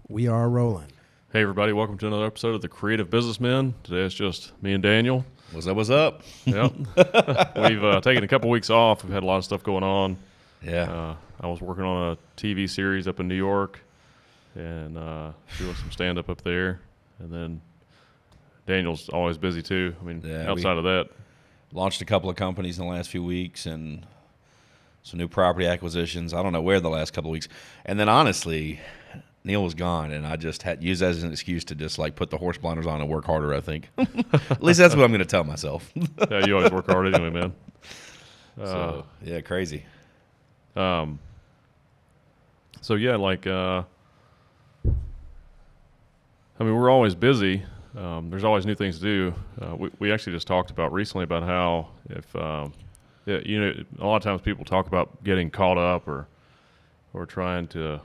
We are rolling. Hey, everybody. Welcome to another episode of The Creative Businessmen. Today it's just me and Daniel. What's up, what's up? Yep. We've taken a couple weeks off. We've had a lot of stuff going on. Yeah. I was working on a TV series up in New York and doing some stand-up up there. And then Daniel's always busy, too. I mean, outside of that. Launched a couple of companies in the last few weeks and some new property acquisitions. I don't know where the last couple of weeks. And then, honestly, Neil was gone, and I just had used that as an excuse to just, like, put the horse blinders on and work harder, I think. At least that's what I'm going to tell myself. Yeah, you always work hard anyway, man. Yeah, crazy. So, yeah, like, I mean, we're always busy. There's always new things to do. We actually just talked about recently about how if, you know, a lot of times people talk about getting caught up or trying to,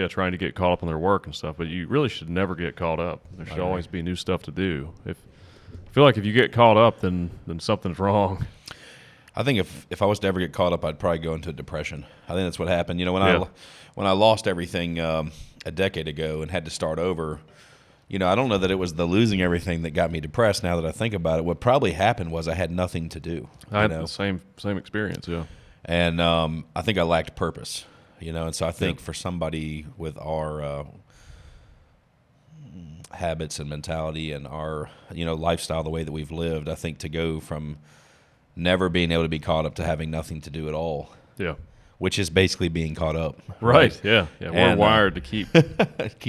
trying to get caught up on their work and stuff, but you really should never get caught up. There should always be new stuff to do. I feel like if you get caught up, then something's wrong. I think if I was to ever get caught up, I'd probably go into a depression. I think that's what happened. You know, when I lost everything a decade ago and had to start over, you know, I don't know that it was the losing everything that got me depressed. Now that I think about it, what probably happened was I had nothing to do. I had the same experience, yeah. And I think I lacked purpose, you know. And so I think for somebody with our habits and mentality and our, you know, lifestyle, the way that we've lived, I think to go from never being able to be caught up to having nothing to do at all. Yeah. Which is basically being caught up. Right. Yeah. Yeah. We're wired to keep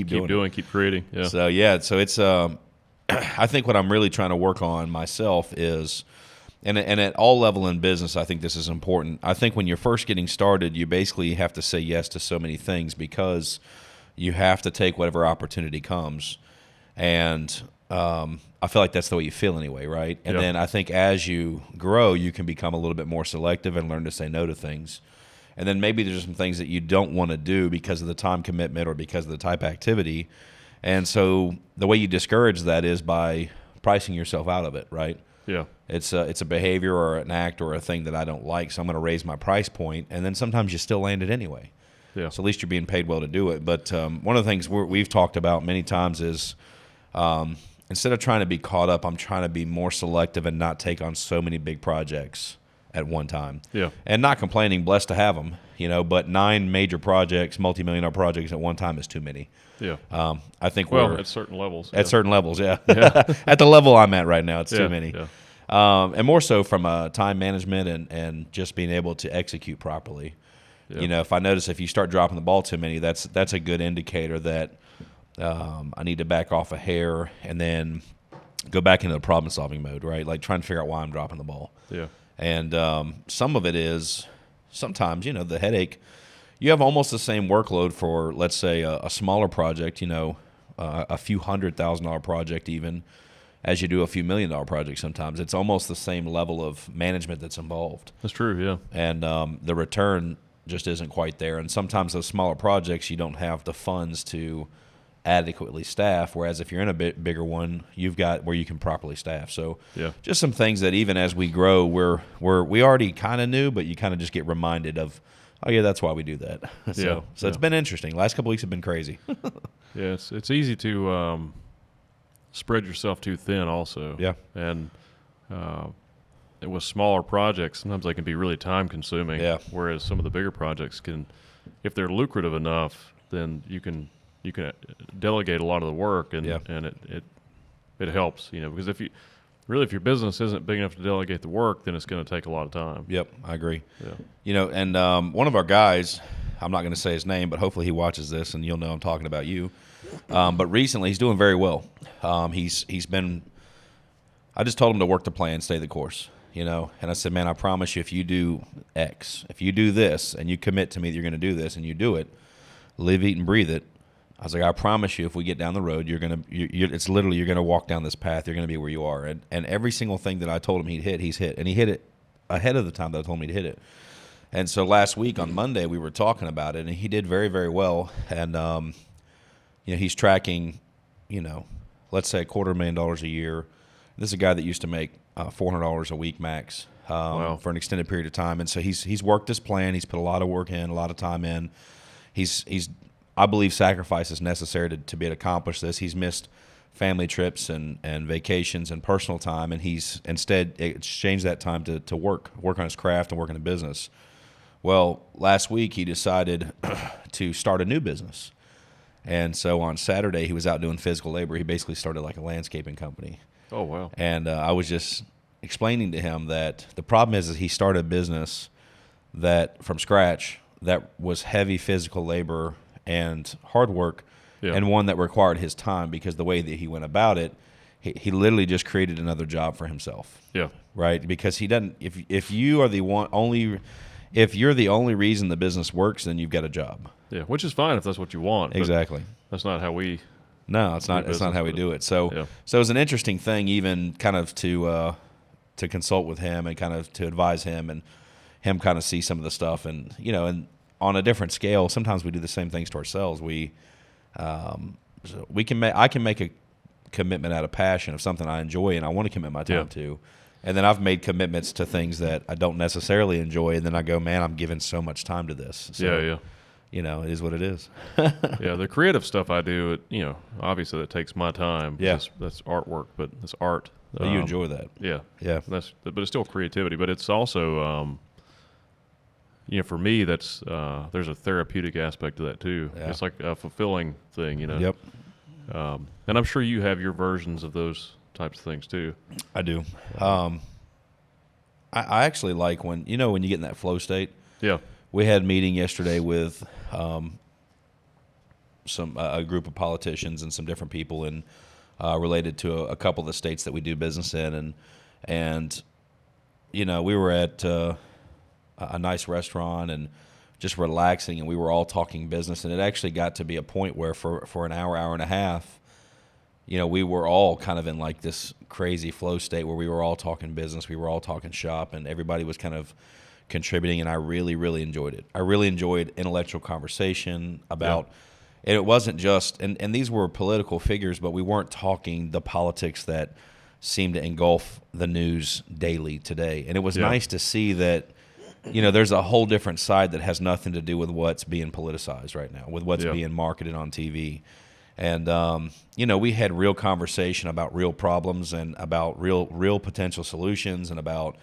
doing, keep creating. Yeah. So it's I think what I'm really trying to work on myself is, and at all level in business, I think this is important. I think when you're first getting started, you basically have to say yes to so many things because you have to take whatever opportunity comes. And I feel like that's the way you feel anyway, right? And then I think as you grow, you can become a little bit more selective and learn to say no to things. And then maybe there's some things that you don't want to do because of the time commitment or because of the type of activity. And so the way you discourage that is by pricing yourself out of it, right? Yeah. It's a behavior or an act or a thing that I don't like, so I'm going to raise my price point, and then sometimes you still land it anyway. Yeah. So at least you're being paid well to do it. But one of the things we've talked about many times is instead of trying to be caught up, I'm trying to be more selective and not take on so many big projects at one time. Yeah. And not complaining, blessed to have them, you know, but 9 major projects, multi-million-dollar projects at one time is too many. Yeah. I think at certain levels. At certain levels, yeah. At the level I'm at right now, it's too many. Yeah. And more so from time management and just being able to execute properly. Yeah. You know, if I notice if you start dropping the ball too many, that's a good indicator that I need to back off a hair and then go back into the problem-solving mode, right? Like trying to figure out why I'm dropping the ball. Yeah. And some of it is sometimes, you know, the headache. You have almost the same workload for, let's say, a smaller project, you know, a few $100,000 project even, as you do a few $1 million project sometimes. It's almost the same level of management that's involved. That's true, yeah. And the return just isn't quite there. And sometimes those smaller projects, you don't have the funds to adequately staff, whereas if you're in a bit bigger one, you've got where you can properly staff. So just some things that even as we grow, we already kind of knew, but you kind of just get reminded of, oh yeah, that's why we do that. So it's been interesting. Last couple of weeks have been crazy. Yeah, it's easy to spread yourself too thin also. Yeah. And with smaller projects, sometimes they can be really time consuming. Yeah. Whereas some of the bigger projects can, if they're lucrative enough, then you can delegate a lot of the work, and it helps, you know, because if your business isn't big enough to delegate the work, then it's going to take a lot of time. Yep, I agree. Yeah. You know, and one of our guys, I'm not going to say his name, but hopefully he watches this and you'll know I'm talking about you. But recently he's doing very well. He's been, I just told him to work the plan, stay the course, you know, and I said, man, I promise you, if you do X, if you do this and you commit to me that you're going to do this and you do it, live, eat, and breathe it, I was like, I promise you, if we get down the road, it's literally you're gonna walk down this path. You're gonna be where you are, and every single thing that I told him he'd hit, he's hit, and he hit it ahead of the time that I told him he'd hit it. And so last week on Monday we were talking about it, and he did very, very well. And you know, he's tracking, you know, let's say $250,000 a year. This is a guy that used to make $400 a week max for an extended period of time, and so he's worked this plan. He's put a lot of work in, a lot of time in. He's I believe sacrifice is necessary to be able to accomplish this. He's missed family trips and vacations and personal time, and he's instead exchanged that time to work on his craft and work in a business. Well, last week he decided to start a new business. And so on Saturday he was out doing physical labor. He basically started like a landscaping company. Oh, wow. And I was just explaining to him that the problem is he started a business that from scratch that was heavy physical labor and hard work, and one that required his time, because the way that he went about it, he literally just created another job for himself. Yeah. Right? Because he doesn't, if you are the if you're the only reason the business works, then you've got a job. Yeah, which is fine if that's what you want. Exactly. That's not how we. No, it's not. It's not how we do it. So, so it's an interesting thing, even kind of to consult with him and kind of to advise him and him kind of see some of the stuff, and and on a different scale. Sometimes we do the same things to ourselves. I can make a commitment out of passion of something I enjoy and I want to commit my time to. And then I've made commitments to things that I don't necessarily enjoy, and then I go, man, I'm giving so much time to this. So, it is what it is. Yeah, the creative stuff I do, obviously that takes my time. Yeah. That's artwork, but it's art. Well, you enjoy that. Yeah. Yeah. But it's still creativity. But it's also, for me, that's there's a therapeutic aspect to that too. Yeah. It's like a fulfilling thing, Yep. And I'm sure you have your versions of those types of things too. I do. I actually like when you get in that flow state. Yeah. We had a meeting yesterday with a group of politicians and some different people, and related to a couple of the states that we do business in, and we were at a nice restaurant and just relaxing, and we were all talking business, and it actually got to be a point where for an hour and a half, we were all kind of in like this crazy flow state where we were all talking business, we were all talking shop, and everybody was kind of contributing, and I really, really enjoyed it. I really enjoyed intellectual conversation about, and it wasn't just, and these were political figures, but we weren't talking the politics that seem to engulf the news daily today. And it was nice to see that, there's a whole different side that has nothing to do with what's being politicized right now, with what's being marketed on TV. And, we had real conversation about real problems and about real potential solutions, and about,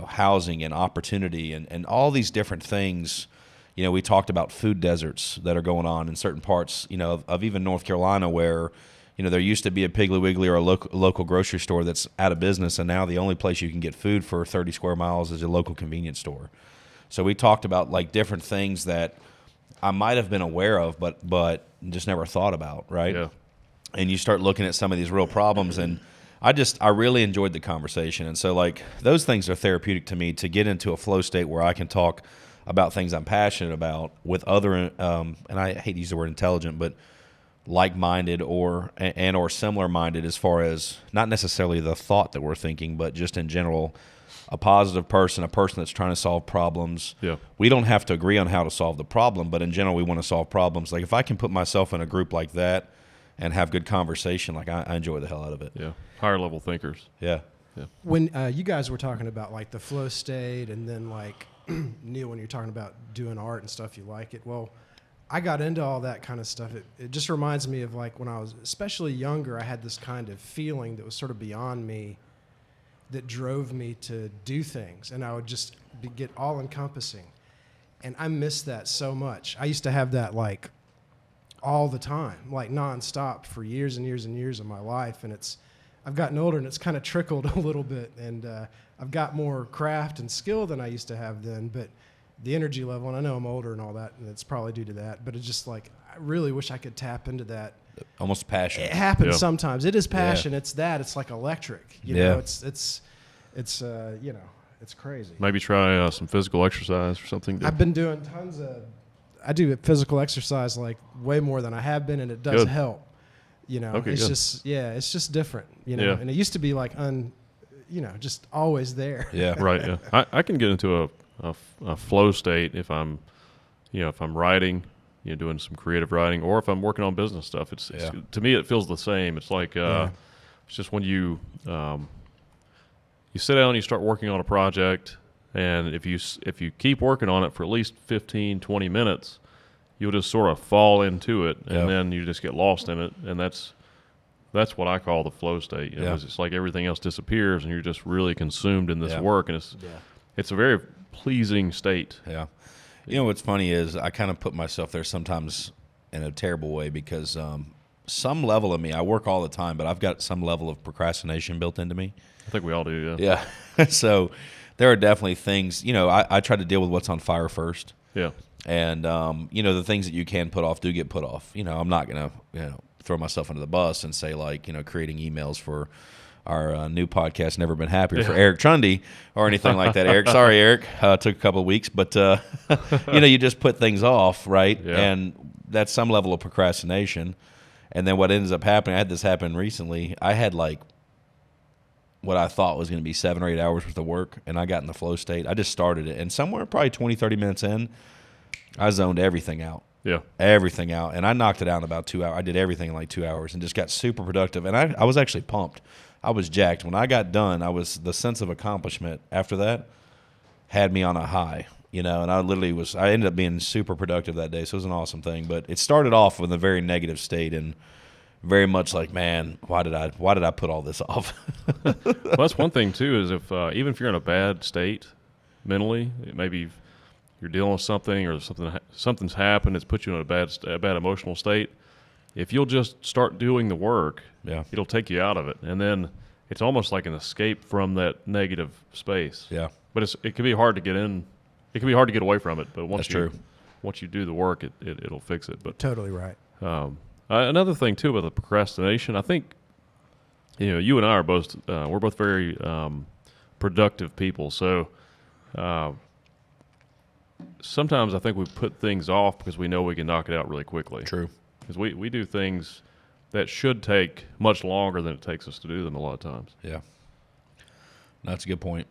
housing and opportunity and all these different things. We talked about food deserts that are going on in certain parts, of even North Carolina, where, there used to be a Piggly Wiggly or a local grocery store that's out of business, and now the only place you can get food for 30 square miles is a local convenience store. So we talked about like different things that I might have been aware of, but just never thought about, right? Yeah. And you start looking at some of these real problems, and I really enjoyed the conversation. And so like those things are therapeutic to me, to get into a flow state where I can talk about things I'm passionate about with other, and I hate to use the word intelligent, but like-minded or similar-minded, as far as not necessarily the thought that we're thinking, but just in general, a positive person, a person that's trying to solve problems. Yeah. We don't have to agree on how to solve the problem, but in general, we want to solve problems. Like if I can put myself in a group like that and have good conversation, like I enjoy the hell out of it. Yeah. Higher level thinkers. Yeah. Yeah. When you guys were talking about like the flow state, and then like Neil, when you're talking about doing art and stuff, you like it. Well, I got into all that kind of stuff. It just reminds me of like when I was especially younger, I had this kind of feeling that was sort of beyond me, that drove me to do things, and I would just get all encompassing. And I miss that so much. I used to have that like all the time, like nonstop for years and years and years of my life. And I've gotten older, and it's kind of trickled a little bit, and I've got more craft and skill than I used to have then, but the energy level, and I know I'm older and all that, and it's probably due to that, but it's just like, I really wish I could tap into that. Almost passion. It happens sometimes. It is passion. Yeah. It's like electric. You know, it's crazy. Maybe try some physical exercise or something. I've been doing I do physical exercise like way more than I have been, and it does help. It's just different, and it used to be like just always there. Yeah. Right. Yeah. I can get into a flow state if I'm writing, doing some creative writing, or if I'm working on business stuff. It's to me, it feels the same. It's like, it's just when you sit down and you start working on a project, and if you keep working on it for at least 15, 20 minutes, you'll just sort of fall into it, and then you just get lost in it, and that's what I call the flow state. You know, it's like everything else disappears, and you're just really consumed in this work, and it's a very pleasing state. Yeah. You know what's funny is I kind of put myself there sometimes in a terrible way because some level of me, I work all the time, but I've got some level of procrastination built into me. I think we all do, Yeah. So there are definitely things, you know, I try to deal with what's on fire first. Yeah. And, you know, the things that you can put off do get put off. You know, I'm not going to, throw myself under the bus and say, like, creating emails for our new podcast, Never Been Happier, for Eric Trundy or anything like that. Eric, sorry, Eric. Took a couple of weeks. But, you just put things off, right? Yeah. And that's some level of procrastination. And then what ends up happening, I had this happen recently. I had, like, what I thought was going to be 7 or 8 hours worth of work, and I got in the flow state. I just started it. And somewhere probably 20, 30 minutes in, I zoned everything out. Yeah. Everything out. And I knocked it out in about 2 hours. I did everything in like 2 hours and just got super productive. And I was actually pumped. I was jacked. When I got done, the sense of accomplishment after that had me on a high, and I ended up being super productive that day. So it was an awesome thing. But it started off with a very negative state and very much like, man, why did I put all this off? Well, that's one thing too, is if even if you're in a bad state mentally, maybe you're dealing with something or something's happened, it's put you in a bad emotional state. If you'll just start doing the work, it'll take you out of it, and then it's almost like an escape from that negative space. Yeah, but it can be hard to get in. It can be hard to get away from it. But once true. Once you do the work, it'll fix it. But totally right. Another thing too with the procrastination, I think, you and I are both we're both very productive people. So sometimes I think we put things off because we know we can knock it out really quickly. True. Because we do things that should take much longer than it takes us to do them a lot of times. Yeah. That's a good point.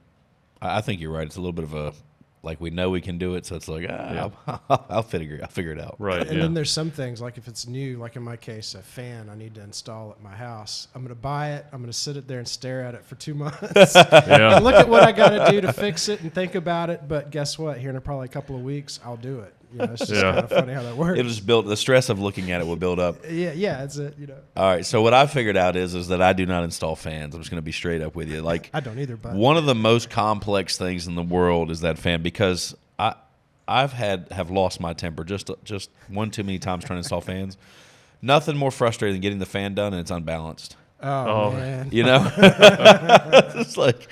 I think you're right. It's a little bit of like we know we can do it, so it's like, I'll figure it out. Right. And then there's some things, like if it's new, like in my case, a fan I need to install at my house. I'm going to buy it. I'm going to sit it there and stare at it for 2 months. And look at what I got to do to fix it and think about it. But guess what? Here in probably a couple of weeks, I'll do it. It's just kind of funny how that works. It'll just build, the stress of looking at it will build up. Yeah, that's it. All right, so what I figured out is that I do not install fans. I'm just going to be straight up with you. Like, I don't either. But one of the most complex things in the world is that fan, because I've lost my temper just one too many times trying to install fans. Nothing more frustrating than getting the fan done and it's unbalanced. Oh man, it's like.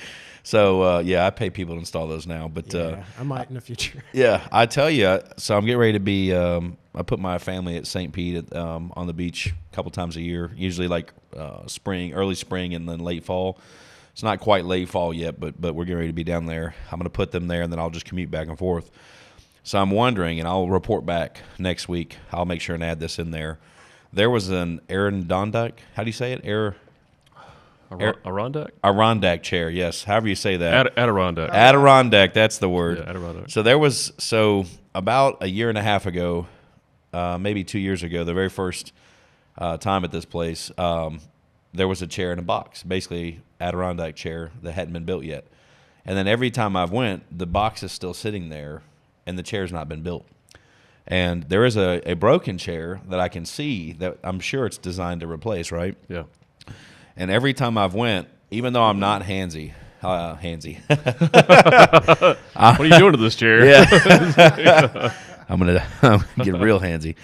So, I pay people to install those now. But I might in the future. Yeah, I tell you. So I'm getting ready to be I put my family at St. Pete on the beach a couple times a year, usually like early spring and then late fall. It's not quite late fall yet, but we're getting ready to be down there. I'm going to put them there, and then I'll just commute back and forth. So I'm wondering, and I'll report back next week. I'll make sure and add this in there. There was an Adirondack. How do you say it? Adirondack chair, yes. However you say that. Adirondack. Adirondack, that's the word. Yeah, Adirondack. So about a year and a half ago, maybe 2 years ago, the very first time at this place, there was a chair in a box, basically Adirondack chair that hadn't been built yet. And then every time I've went, the box is still sitting there, and the chair's not been built. And there is a broken chair that I can see that I'm sure it's designed to replace, right? Yeah. And every time I've went, even though I'm not handsy. What are you doing to this chair? Yeah. I'm gonna get real handsy.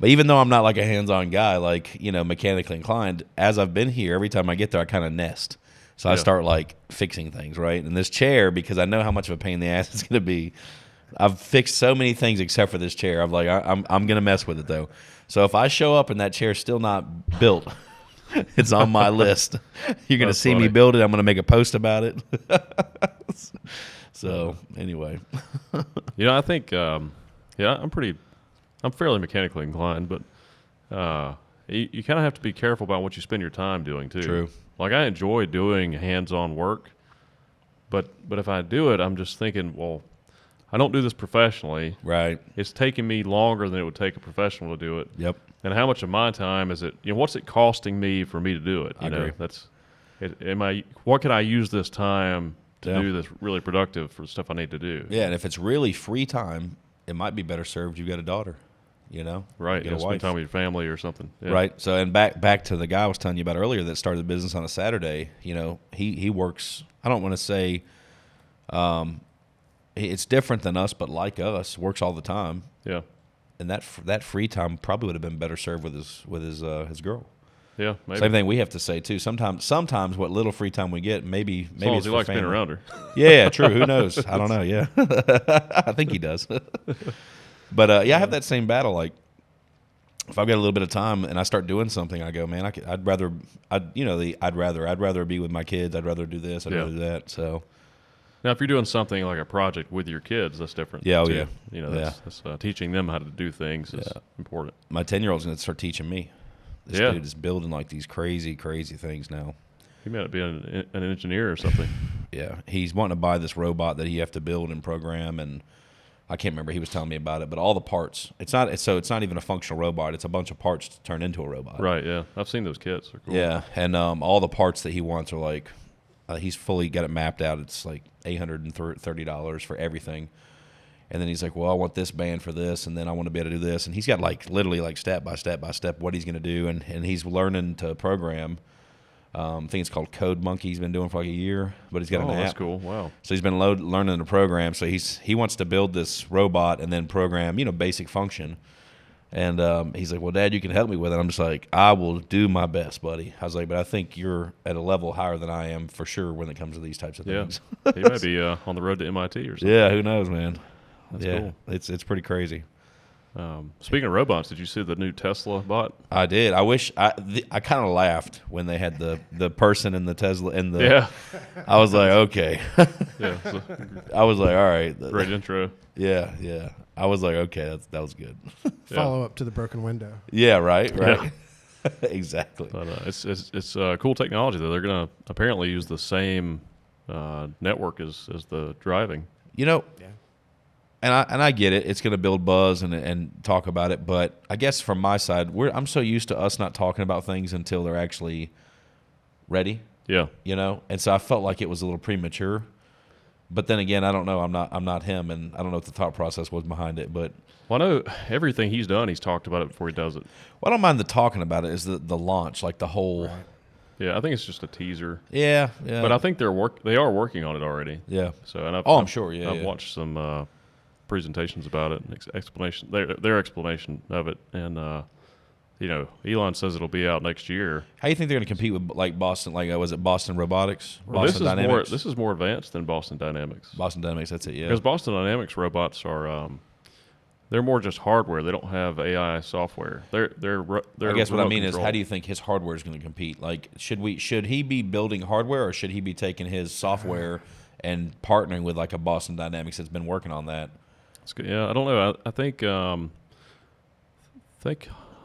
But even though I'm not like a hands-on guy, like, mechanically inclined, as I've been here, every time I get there, I kind of nest. So I start like fixing things, right? And this chair, because I know how much of a pain in the ass it's gonna be, I've fixed so many things except for this chair. I'm gonna mess with it though. So if I show up and that chair's still not built, it's on my list. You're going to see me build it. I'm going to make a post about it. So, anyway. I think, I'm fairly mechanically inclined, but you kind of have to be careful about what you spend your time doing, too. True. Like, I enjoy doing hands-on work, but if I do it, I'm just thinking, well, I don't do this professionally. Right. It's taking me longer than it would take a professional to do it. Yep. And how much of my time is it? What's it costing me for me to do it? I agree. What can I use this time to do that's really productive for the stuff I need to do? Yeah, and if it's really free time, it might be better served. You've got a daughter. you know? Right. Get a Spend wife. time with your family or something. Yeah. Right. So, and back to the guy I was telling you about earlier that started the business on a Saturday. You know, he works. I don't want to say, it's different than us, but like us, works all the time. Yeah. And that free time probably would have been better served with his girl. Yeah. Maybe. Same thing we have to say too. Sometimes what little free time we get, maybe As long as it's he for likes being family. around her. Yeah, true. Who knows? I don't know. Yeah, I think he does. But yeah, I have that same battle. Like, if I've got a little bit of time and I start doing something, I go, man, I'd rather be with my kids. I'd rather do this. I'd rather do that. So Now, if you're doing something like a project with your kids, that's different. Yeah, oh, too. yeah. You know, that's teaching them how to do things is important. my 10-year-old's going to start teaching me. This Yeah. dude is building like these crazy things now. He might be an engineer or something. Yeah, he's wanting to buy this robot that he have to build and program, and I can't remember. He was telling me about it, but all the parts. It's not even a functional robot. It's a bunch of parts to turn into a robot. Right. Yeah, I've seen those kits. They're cool. Yeah, and all the parts that he wants are like, he's fully got it mapped out. It's like $830 for everything. And then he's like, well, I want this band for this, and then I want to be able to do this. And he's got like literally like step by step what he's going to do, and he's learning to program. I think it's called Code Monkey. He's been doing for like a year, but he's got an app. That's cool. Wow. So he's been learning to program. So he wants to build this robot and then program, basic function. And he's like, well, Dad, you can help me with it. I'm just like, I will do my best, buddy. I was like, but I think you're at a level higher than I am for sure when it comes to these types of things. He might be on the road to MIT or something. Yeah, who knows, man. That's cool. cool. It's pretty crazy. Speaking of robots, did you see the new Tesla bot? I did. I wish I kind of laughed when they had the person in the Tesla and the. Yeah. I was like, okay. Yeah. So, I was like, all right. great intro. Yeah. I was like, okay, that was good. Follow up to the broken window. Yeah. Right. Yeah. Exactly. But it's cool technology though. They're gonna apparently use the same network as the driving. Yeah. And I get it. It's going to build buzz and talk about it, but I guess from my side, I'm so used to us not talking about things until they're actually ready. Yeah. And so I felt like it was a little premature. But then again, I don't know. I'm not him, and I don't know what the thought process was behind it. But Well, I know everything he's done, he's talked about it before he does it. I don't mind the talking about it. Is the launch, like the whole. Right. Yeah, I think it's just a teaser. Yeah. But I think they are working on it already. Yeah. So and I'm sure. Yeah. I've watched some presentations about it and explanation their explanation of it, and Elon says it'll be out next year. How do you think they're going to compete with like Boston? Like was it Boston Robotics? Well, Boston Dynamics. This is more advanced than Boston Dynamics. Boston Dynamics. That's it. Yeah. Because Boston Dynamics robots are they're more just hardware. They don't have AI software. They're I guess what I mean control. is, how do you think his hardware is going to compete? Like, should he be building hardware, or should he be taking his software and partnering with like a Boston Dynamics that's been working on that? It's good. Yeah, I don't know. I think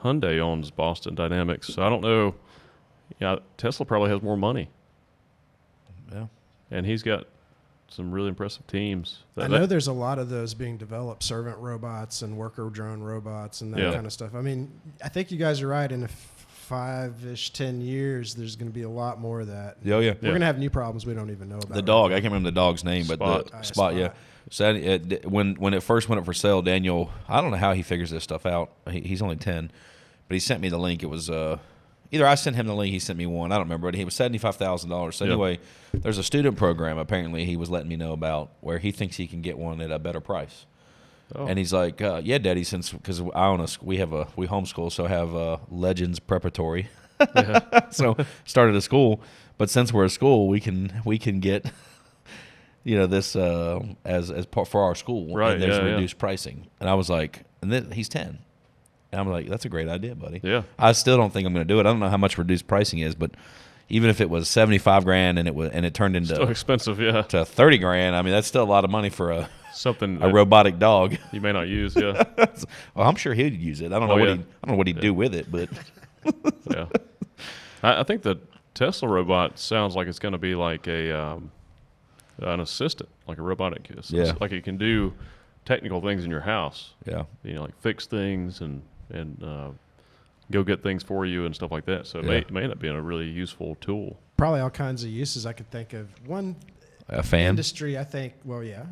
Hyundai owns Boston Dynamics, so I don't know. Yeah, Tesla probably has more money. Yeah. And he's got some really impressive teams. I know there's a lot of those being developed, servant robots and worker drone robots and that kind of stuff. I mean, I think you guys are right. In 10 years, there's going to be a lot more of that. Oh, yeah. We're going to have new problems we don't even know about. The dog, I can't remember the dog's name, but the Spot, yeah. So when it first went up for sale, Daniel, I don't know how he figures this stuff out. He's only 10, but he sent me the link. It was either I sent him the link, he sent me one. I don't remember, but it was $75,000. So anyway, there's a student program apparently he was letting me know about where he thinks he can get one at a better price. Oh. And he's like, yeah, Daddy, because we homeschool, so I have Legends Preparatory. So started a school, but since we're a school, we can get this as part for our school, right? And there's reduced pricing. And I was like, he's 10. And I'm like, that's a great idea, buddy. Yeah. I still don't think I'm going to do it. I don't know how much reduced pricing is, but even if it was $75,000 and it turned into still expensive, to $30,000, I mean that's still a lot of money for a robotic dog. You may not use, yeah. Well, I'm sure he'd use it. I don't know what he'd do with it, but yeah. I think the Tesla robot sounds like it's going to be like an assistant, like a robotic assistant. Yeah. Like it can do technical things in your house. Yeah. Like fix things and go get things for you and stuff like that. So it may end up being a really useful tool. Probably all kinds of uses I could think of. One a fan industry, I think. Well, yeah,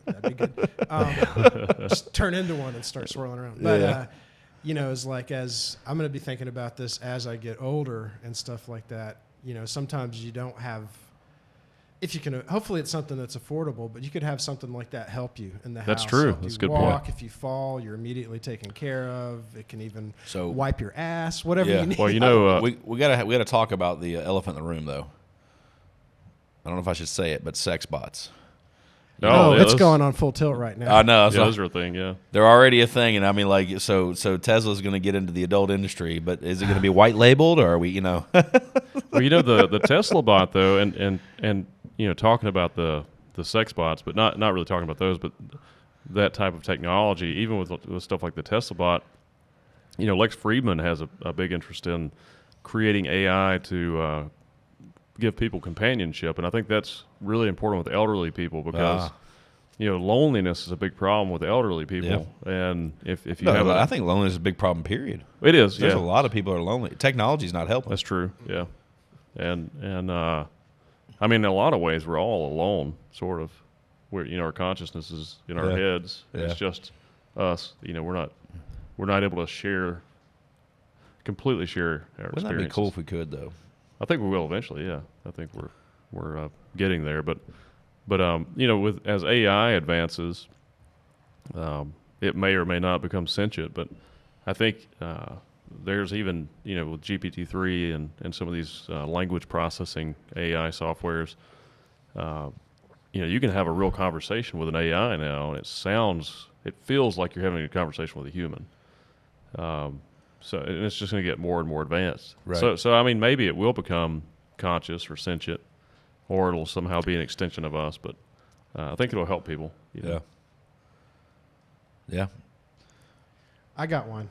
that'd be good. Just turn into one and start swirling around. But is like, as I'm going to be thinking about this as I get older and stuff like that, sometimes you don't have, if you can, hopefully it's something that's affordable, but you could have something like that help you in the house. That's true. Help That's you a good walk. point. If you fall, you're immediately taken care of. It can even So- wipe your ass, whatever you need. Well, we gotta talk about the elephant in the room, though. I don't know if I should say it, but sex bots. It's going on full tilt right now. I know. Yeah, those are a thing. Yeah. They're already a thing, and I mean, like, so Tesla's going to get into the adult industry, but is it going to be white labeled, or are we, Well, the Tesla bot though, and talking about the sex bots, but not really talking about those, but that type of technology, even with stuff like the Tesla bot, Lex Friedman has a big interest in creating AI to give people companionship, and I think that's really important with elderly people because loneliness is a big problem with elderly people, and if you have, I think loneliness is a big problem. Period. It is. There's a lot of people that are lonely. Technology's not helping. That's true. Yeah, and I mean, in a lot of ways, we're all alone, sort of. Where our consciousness is in our heads. And it's just us. We're not able to completely share our experiences. Wouldn't that be cool if we could, though? I think we will eventually. Yeah, I think we're getting there. But as AI advances, it may or may not become sentient. But I think there's even with GPT-3 and some of these language processing AI softwares, you can have a real conversation with an AI now, and it feels like you're having a conversation with a human. So and it's just going to get more and more advanced. Right. So I mean, maybe it will become conscious or sentient, or it'll somehow be an extension of us. But I think it'll help people. Yeah. I got one.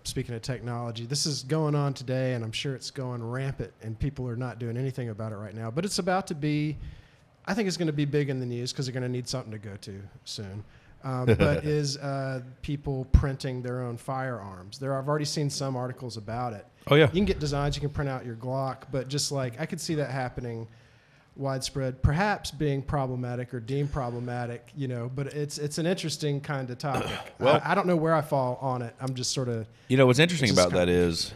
Speaking of technology, this is going on today, and I'm sure it's going rampant, and people are not doing anything about it right now. But it's about to be. I think it's going to be big in the news because they're going to need something to go to soon. But is people printing their own firearms? I've already seen some articles about it. Oh, yeah. You can get designs, you can print out your Glock, but just like I could see that happening widespread, perhaps being problematic or deemed problematic, but it's an interesting kind of topic. Well, I don't know where I fall on it. I'm just sort of... what's interesting about that is...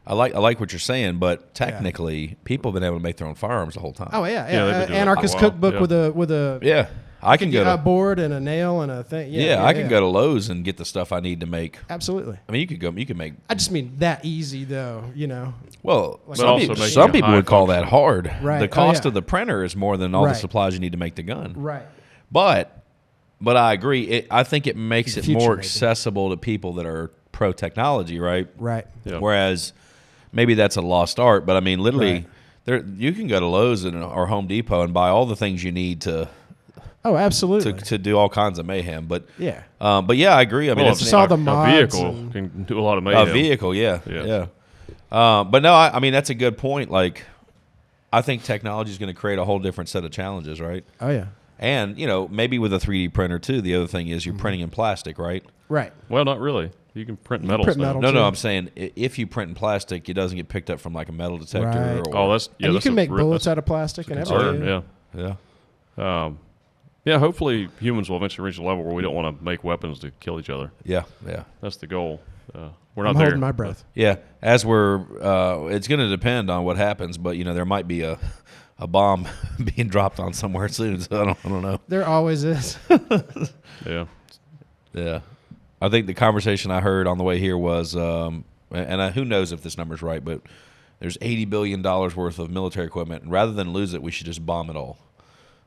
I like what you're saying, but technically, people have been able to make their own firearms the whole time. Oh yeah. they've been doing it Anarchist for a while. cookbook with a Yeah, I can go a to board and a nail and a thing. I can go to Lowe's and get the stuff I need to make. Absolutely. I mean, you can make. I just mean that easy though. Well, Like some people would call that hard. Right. The cost yeah. of the printer is more than all the Right. supplies you need to make the gun. Right. But I agree. I think it makes it Future, more maybe. accessible to people that are pro technology, right? Right. Yeah. Whereas maybe that's a lost art, but I mean, literally, Right. you can go to Lowe's or Home Depot and buy all the things you need to Absolutely. to do all kinds of mayhem. But Yeah. I agree. I mean, Well, it's just all the a mods vehicle and- can do a lot of mayhem. a vehicle, yeah. Yeah. But no, I mean that's a good point. Like, I think technology is going to create a whole different set of challenges, right? Oh yeah. And maybe with a 3D printer too. The other thing is you're Mm-hmm. printing in plastic, right? Right. Well, not really. You can print metal print stuff. metal. No, too. I'm saying if you print in plastic, it doesn't get picked up from like a metal detector. Right. Or, Oh, that's And you that's can a make re- bullets that's out of plastic and a concern, everything. Yeah. yeah, Yeah, hopefully humans will eventually reach a level where we don't want to make weapons to kill each other. yeah. That's the goal. We're I'm not there. holding my breath. Yeah, as it's going to depend on what happens, but there might be a bomb being dropped on somewhere soon. So I don't know. There always is. Yeah. Yeah, I think the conversation I heard on the way here was, who knows if this number's right, but there's $80 billion worth of military equipment, and rather than lose it, we should just bomb it all.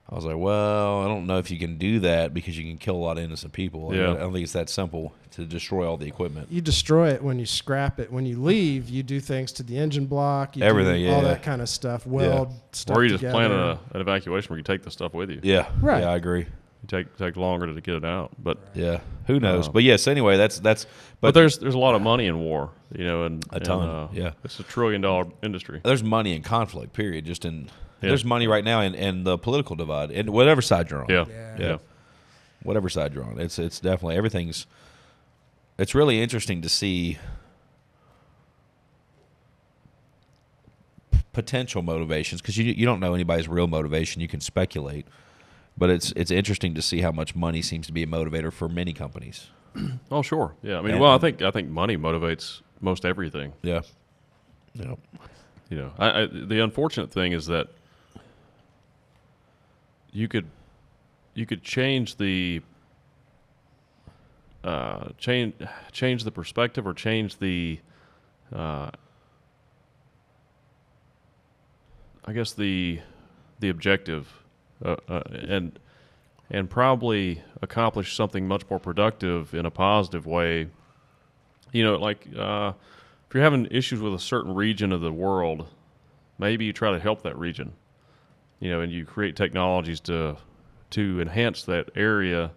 I was like, well, I don't know if you can do that because you can kill a lot of innocent people. Yeah. I don't think it's that simple to destroy all the equipment. You destroy it when you scrap it. When you leave, you do things to the engine block. You Everything, do all yeah. that kind of stuff. Weld stuff Or you just together. plan an evacuation where you take the stuff with you. Yeah, Right. Yeah, I agree. You take longer to get it out. But Yeah, who knows? But yes, anyway, that's. but there's a lot of money in war, and A ton, yeah. It's a $1 trillion industry. There's money in conflict. Period. Just in there's money right now in the political divide, and whatever side you're on. Yeah. Yeah. Whatever side you're on, it's definitely everything's. It's really interesting to see potential motivations because you don't know anybody's real motivation. You can speculate, But it's interesting to see how much money seems to be a motivator for many companies. Oh, sure. Yeah. I mean, well, I think money motivates most everything. Yeah. Yeah. You know, the unfortunate thing is that you could change the change the perspective or change the I guess the objective and probably accomplish something much more productive in a positive way. You know, like if you're having issues with a certain region of the world, maybe you try to help that region. You know, and you create technologies to enhance that area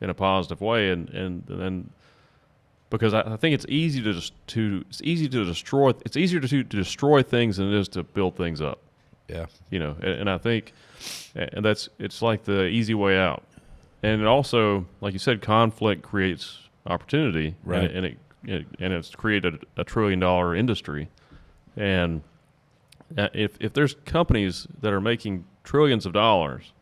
in a positive way, and then because I think it's easy it's easier to destroy things than it is to build things up. Yeah. You know, and I think, and it's like the easy way out, and it also, like you said, conflict creates opportunity, right? And it's created a $1 trillion industry, and if there's companies that are making trillions of dollars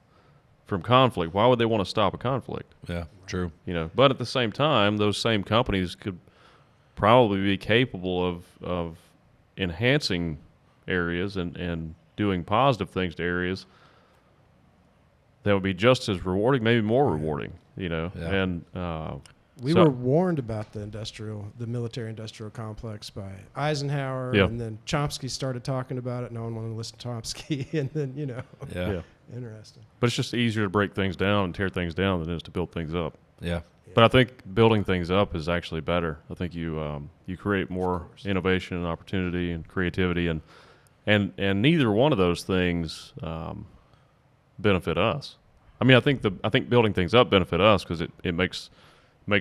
from conflict, why would they want to stop a conflict? Yeah, true. You know, but at the same time, those same companies could probably be capable of enhancing areas and doing positive things to areas that would be just as rewarding, maybe more rewarding, you know. Yeah. And we were warned about the military-industrial complex by Eisenhower, yeah. and then Chomsky started talking about it. No one wanted to listen to Chomsky, and then, you know. Yeah. Interesting. But it's just easier to break things down and tear things down than it is to build things up. Yeah. But I think building things up is actually better. I think you create more innovation and opportunity and creativity, and neither one of those things benefit us. I mean, I think building things up benefit us because it makes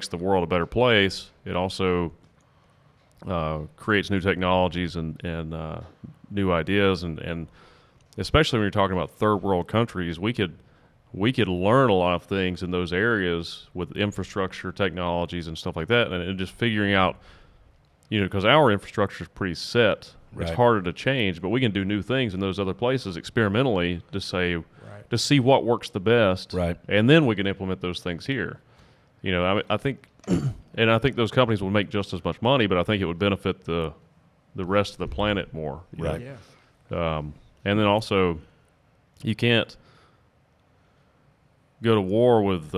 the world a better place. It also creates new technologies and new ideas, and especially when you're talking about third world countries, we could learn a lot of things in those areas with infrastructure technologies and stuff like that, and just figuring out, you know, because our infrastructure is pretty set. Right. It's harder to change, but we can do new things in those other places experimentally to see what works the best, right? And then we can implement those things here. You know, I think, and I think those companies will make just as much money, but I think it would benefit the rest of the planet more, right? Yeah. And then also, you can't go to war with.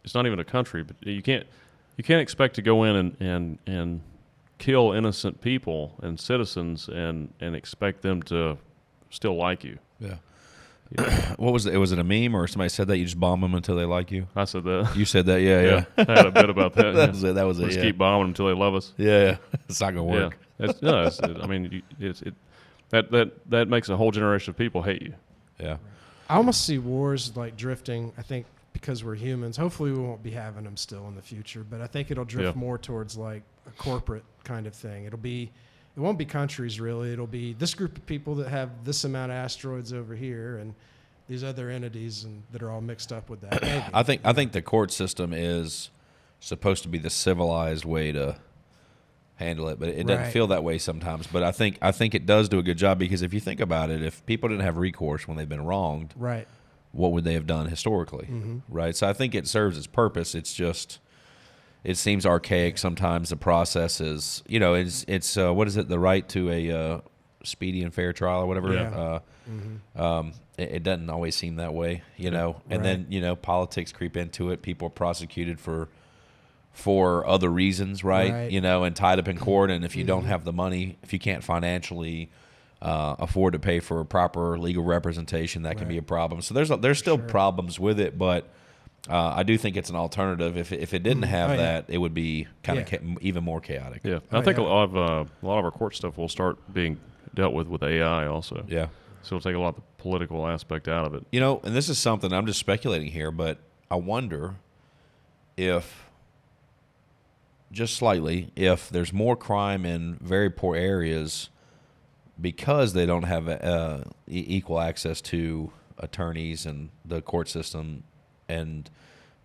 It's not even a country, but you can't expect to go in and kill innocent people and citizens and expect them to still like you. Yeah. What was it? Was it a meme or somebody said that you just bomb them until they like you? I said that. You said that, yeah. I had a bit about that. That was it. Let's keep bombing them until they love us. Yeah. It's not gonna work. Yeah. That makes a whole generation of people hate you. Yeah. I almost see wars like drifting. I think because we're humans. Hopefully, we won't be having them still in the future. But I think it'll drift more towards like a corporate kind of thing. It won't be countries really. It'll be this group of people that have this amount of asteroids over here, and these other entities that are all mixed up with that. Maybe. I think the court system is supposed to be the civilized way to handle it, but it doesn't feel that way sometimes. But I think it does do a good job, because if you think about it, if people didn't have recourse when they've been wronged, right, what would they have done historically? Mm-hmm. Right. So I think it serves its purpose. It's just, it seems archaic sometimes. The process is, you know, it's what is it? The right to a speedy and fair trial or whatever. Yeah. It doesn't always seem that way, you know. And then, you know, politics creep into it. People are prosecuted for other reasons, right? You know, and tied up in court. And if you don't have the money, if you can't financially afford to pay for proper legal representation, that can be a problem. So there's still problems with it, but I do think it's an alternative. If it didn't have that, it would be kind of even more chaotic. Yeah, I think a lot of our court stuff will start being dealt with AI also. Yeah, so it'll take a lot of the political aspect out of it. You know, and this is something I'm just speculating here, but I wonder if, just slightly, if there's more crime in very poor areas because they don't have equal access to attorneys and the court system, and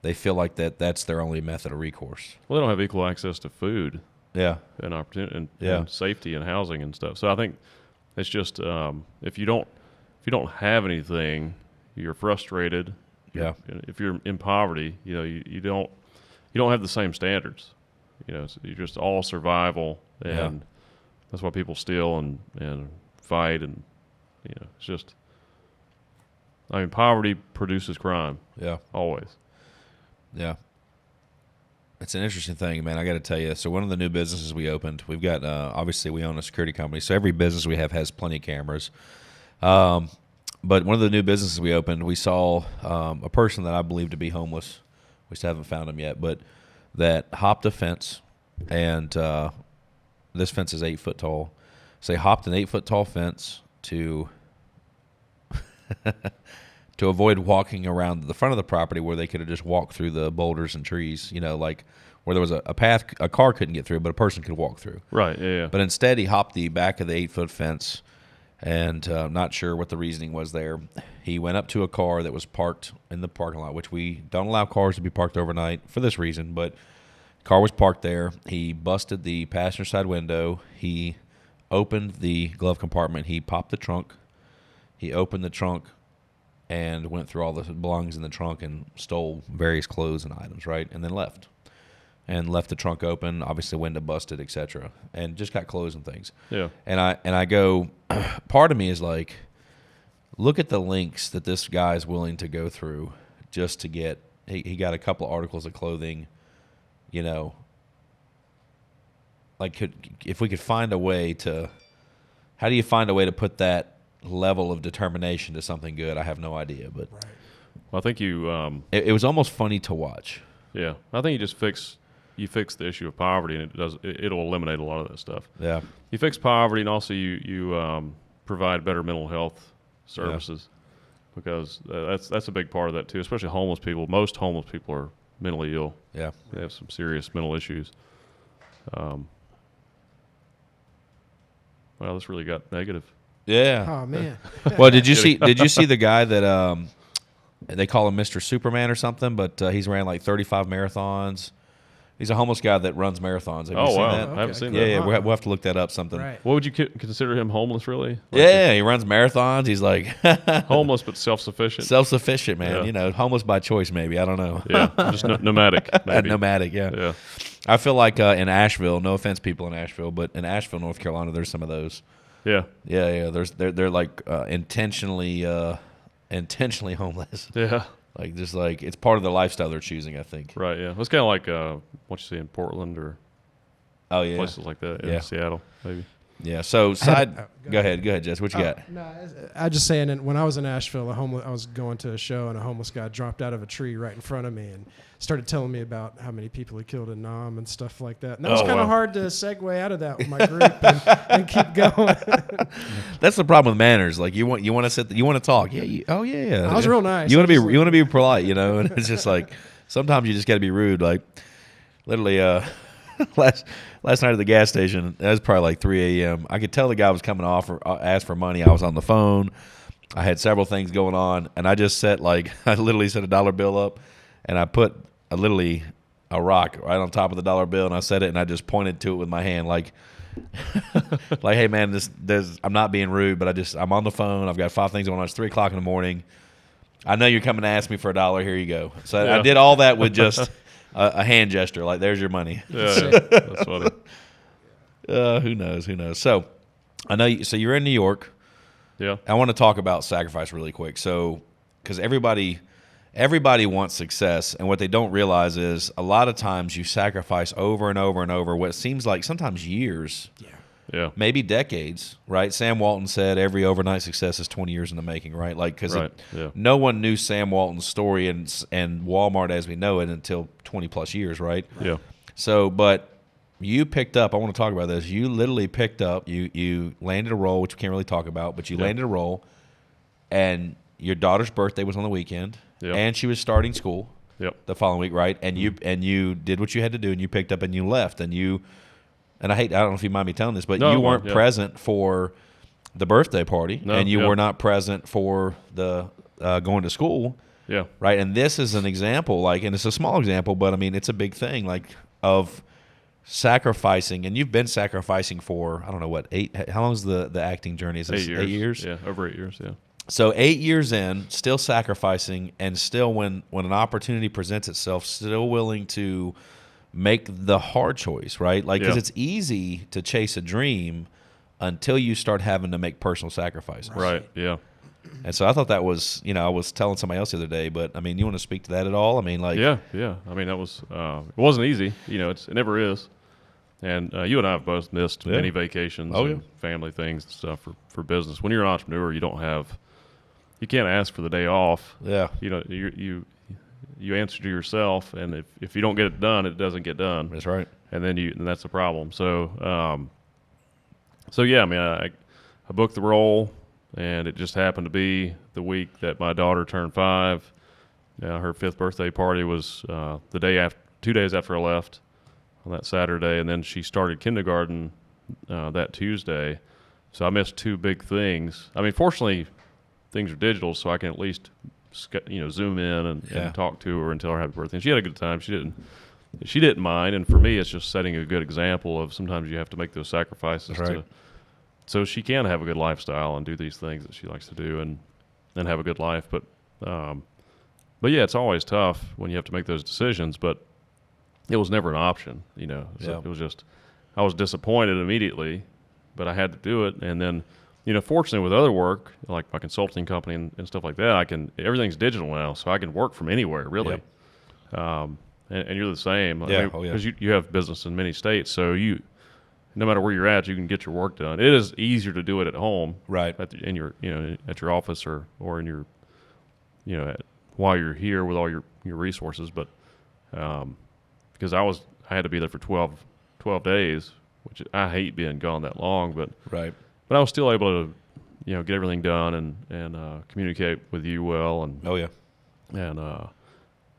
they feel like that's their only method of recourse. Well, they don't have equal access to food. Yeah. And opportunity and safety and housing and stuff. So I think it's just if you don't you don't have anything, you're frustrated. Yeah. If you're in poverty, you don't have the same standards. So you're just all survival, and that's why people steal and fight, and it's just. I mean, poverty produces crime. Yeah. Always. Yeah. It's an interesting thing, man. I got to tell you. So one of the new businesses we opened, we've got obviously we own a security company, so every business we have has plenty of cameras. But one of the new businesses we opened, we saw a person that I believe to be homeless. We still haven't found him yet, but that hopped a fence, and this fence is 8 foot tall. So they hopped an 8 foot tall fence to to avoid walking around the front of the property where they could have just walked through the boulders and trees, like where there was a path a car couldn't get through, but a person could walk through. Right, yeah. But instead, he hopped the back of the 8 foot fence, and not sure what the reasoning was there. He went up to a car that was parked in the parking lot, which we don't allow cars to be parked overnight for this reason, but the car was parked there. He busted the passenger side window. He opened the glove compartment. He popped the trunk. He opened the trunk and went through all the belongings in the trunk and stole various clothes and items, right? And then left. And left the trunk open, obviously window busted, etc. And just got clothes and things. Yeah. And I go, part of me is like, look at the lengths that this guy is willing to go through just to get, he got a couple of articles of clothing, like if we could find a way to, how do you find a way to put that level of determination to something good? I have no idea, but Right. Well, I think you. it was almost funny to watch. Yeah, I think you just fix the issue of poverty, and it'll eliminate a lot of that stuff. Yeah. You fix poverty, and also you provide better mental health services, because that's a big part of that too. Especially homeless people. Most homeless people are mentally ill. Yeah. They have some serious mental issues. Well, this really got negative. Yeah. Oh man. Well, did you see the guy that they call him Mr. Superman or something, but he's ran like 35 marathons. He's a homeless guy that runs marathons. Have you seen that? I haven't seen Yeah, that. yeah. We'll have to look that up. Something. Right. What would you consider him homeless, really? Yeah, he runs marathons. He's like Homeless but self-sufficient. self-sufficient, man. Yeah. Homeless by choice, maybe. I don't know. Yeah, just nomadic. Maybe. Nomadic, yeah. Yeah. I feel like in Asheville, no offense, people in Asheville, but in Asheville, North Carolina, there's some of those. Yeah. Yeah. They're like intentionally homeless. Yeah. Like just like it's part of the lifestyle they're choosing, I think. Right. Yeah. It's kind of like what you see in Portland or places like that. Yeah. Seattle, maybe. Yeah. So go ahead, Jess. What you got? No, I just saying. And when I was in Asheville, I was going to a show, and a homeless guy dropped out of a tree right in front of me and started telling me about how many people he killed in Nam and stuff like that. And that was kind of hard to segue out of that with my group and keep going. That's the problem with manners. Like you want to talk. Yeah. Yeah. I was real nice. You want to be polite, and it's just like sometimes you just got to be rude. Like literally, last night at the gas station, it was probably like 3 a.m. I could tell the guy was coming off or ask for money. I was on the phone. I had several things going on, and I just I literally set a $1 bill up, and I put a rock right on top of the $1 bill, and I set it, and I just pointed to it with my hand, like, hey man, I'm not being rude, but I'm on the phone. I've got 5 things going on. It's 3 o'clock in the morning. I know you're coming to ask me for $1. Here you go. So yeah. I did all that with just a hand gesture, like there's your money. Yeah. That's funny. Who knows? So I know. So you're in New York. Yeah. I want to talk about sacrifice really quick. So because everybody wants success, and what they don't realize is a lot of times you sacrifice over and over and over what seems like sometimes years. Yeah. Maybe decades, right? Sam Walton said every overnight success is 20 years in the making, right? Like, because no one knew Sam Walton's story and Walmart as we know it until 20 plus years, right? Yeah. So, but you picked up, I want to talk about this. You literally picked up, you landed a role, which we can't really talk about, but you landed a role, and your daughter's birthday was on the weekend, and she was starting school the following week, right? And you did what you had to do, and you picked up and you left, and I don't know if you mind me telling this, but you weren't present for the birthday party, and you were not present for the going to school. Yeah. Right. And this is an example, and it's a small example, but I mean, it's a big thing, of sacrificing. And you've been sacrificing for, I don't know what, 8, how long is the acting journey? Is this 8 years. 8 years? Yeah. Over 8 years. Yeah. So 8 years in, still sacrificing, and still when an opportunity presents itself, still willing to make the hard choice, right? Like, because it's easy to chase a dream until you start having to make personal sacrifices. Right, yeah. And so I thought that was, I was telling somebody else the other day, but I mean, you want to speak to that at all? I mean, like, yeah. I mean, that was it wasn't easy. It never is. And you and I have both missed many vacations and family things and stuff for business. When you're an entrepreneur, you can't ask for the day off. Yeah. You answer to yourself, and if you don't get it done, it doesn't get done. That's right. And then that's the problem. So yeah, I mean, I booked the role, and it just happened to be the week that my daughter turned 5. Her 5th birthday party was the day after, 2 days after I left on that Saturday, and then she started kindergarten that Tuesday. So I missed 2 big things. I mean, fortunately, things are digital, so I can at least zoom in and talk to her and tell her happy birthday. And she had a good time. She didn't mind. And for me, it's just setting a good example of sometimes you have to make those sacrifices so she can have a good lifestyle and do these things that she likes to do and have a good life. But yeah, it's always tough when you have to make those decisions. But it was never an option. It was just I was disappointed immediately, but I had to do it. And then, fortunately with other work, like my consulting company and stuff like that, everything's digital now, so I can work from anywhere, really. Yep. And you're the same. Because you have business in many states, so no matter where you're at, you can get your work done. It is easier to do it at home, right? At your office or in your, while you're here with all your resources. But because I had to be there for 12 days, which I hate being gone that long, but right. But I was still able to, get everything done and communicate with you well. And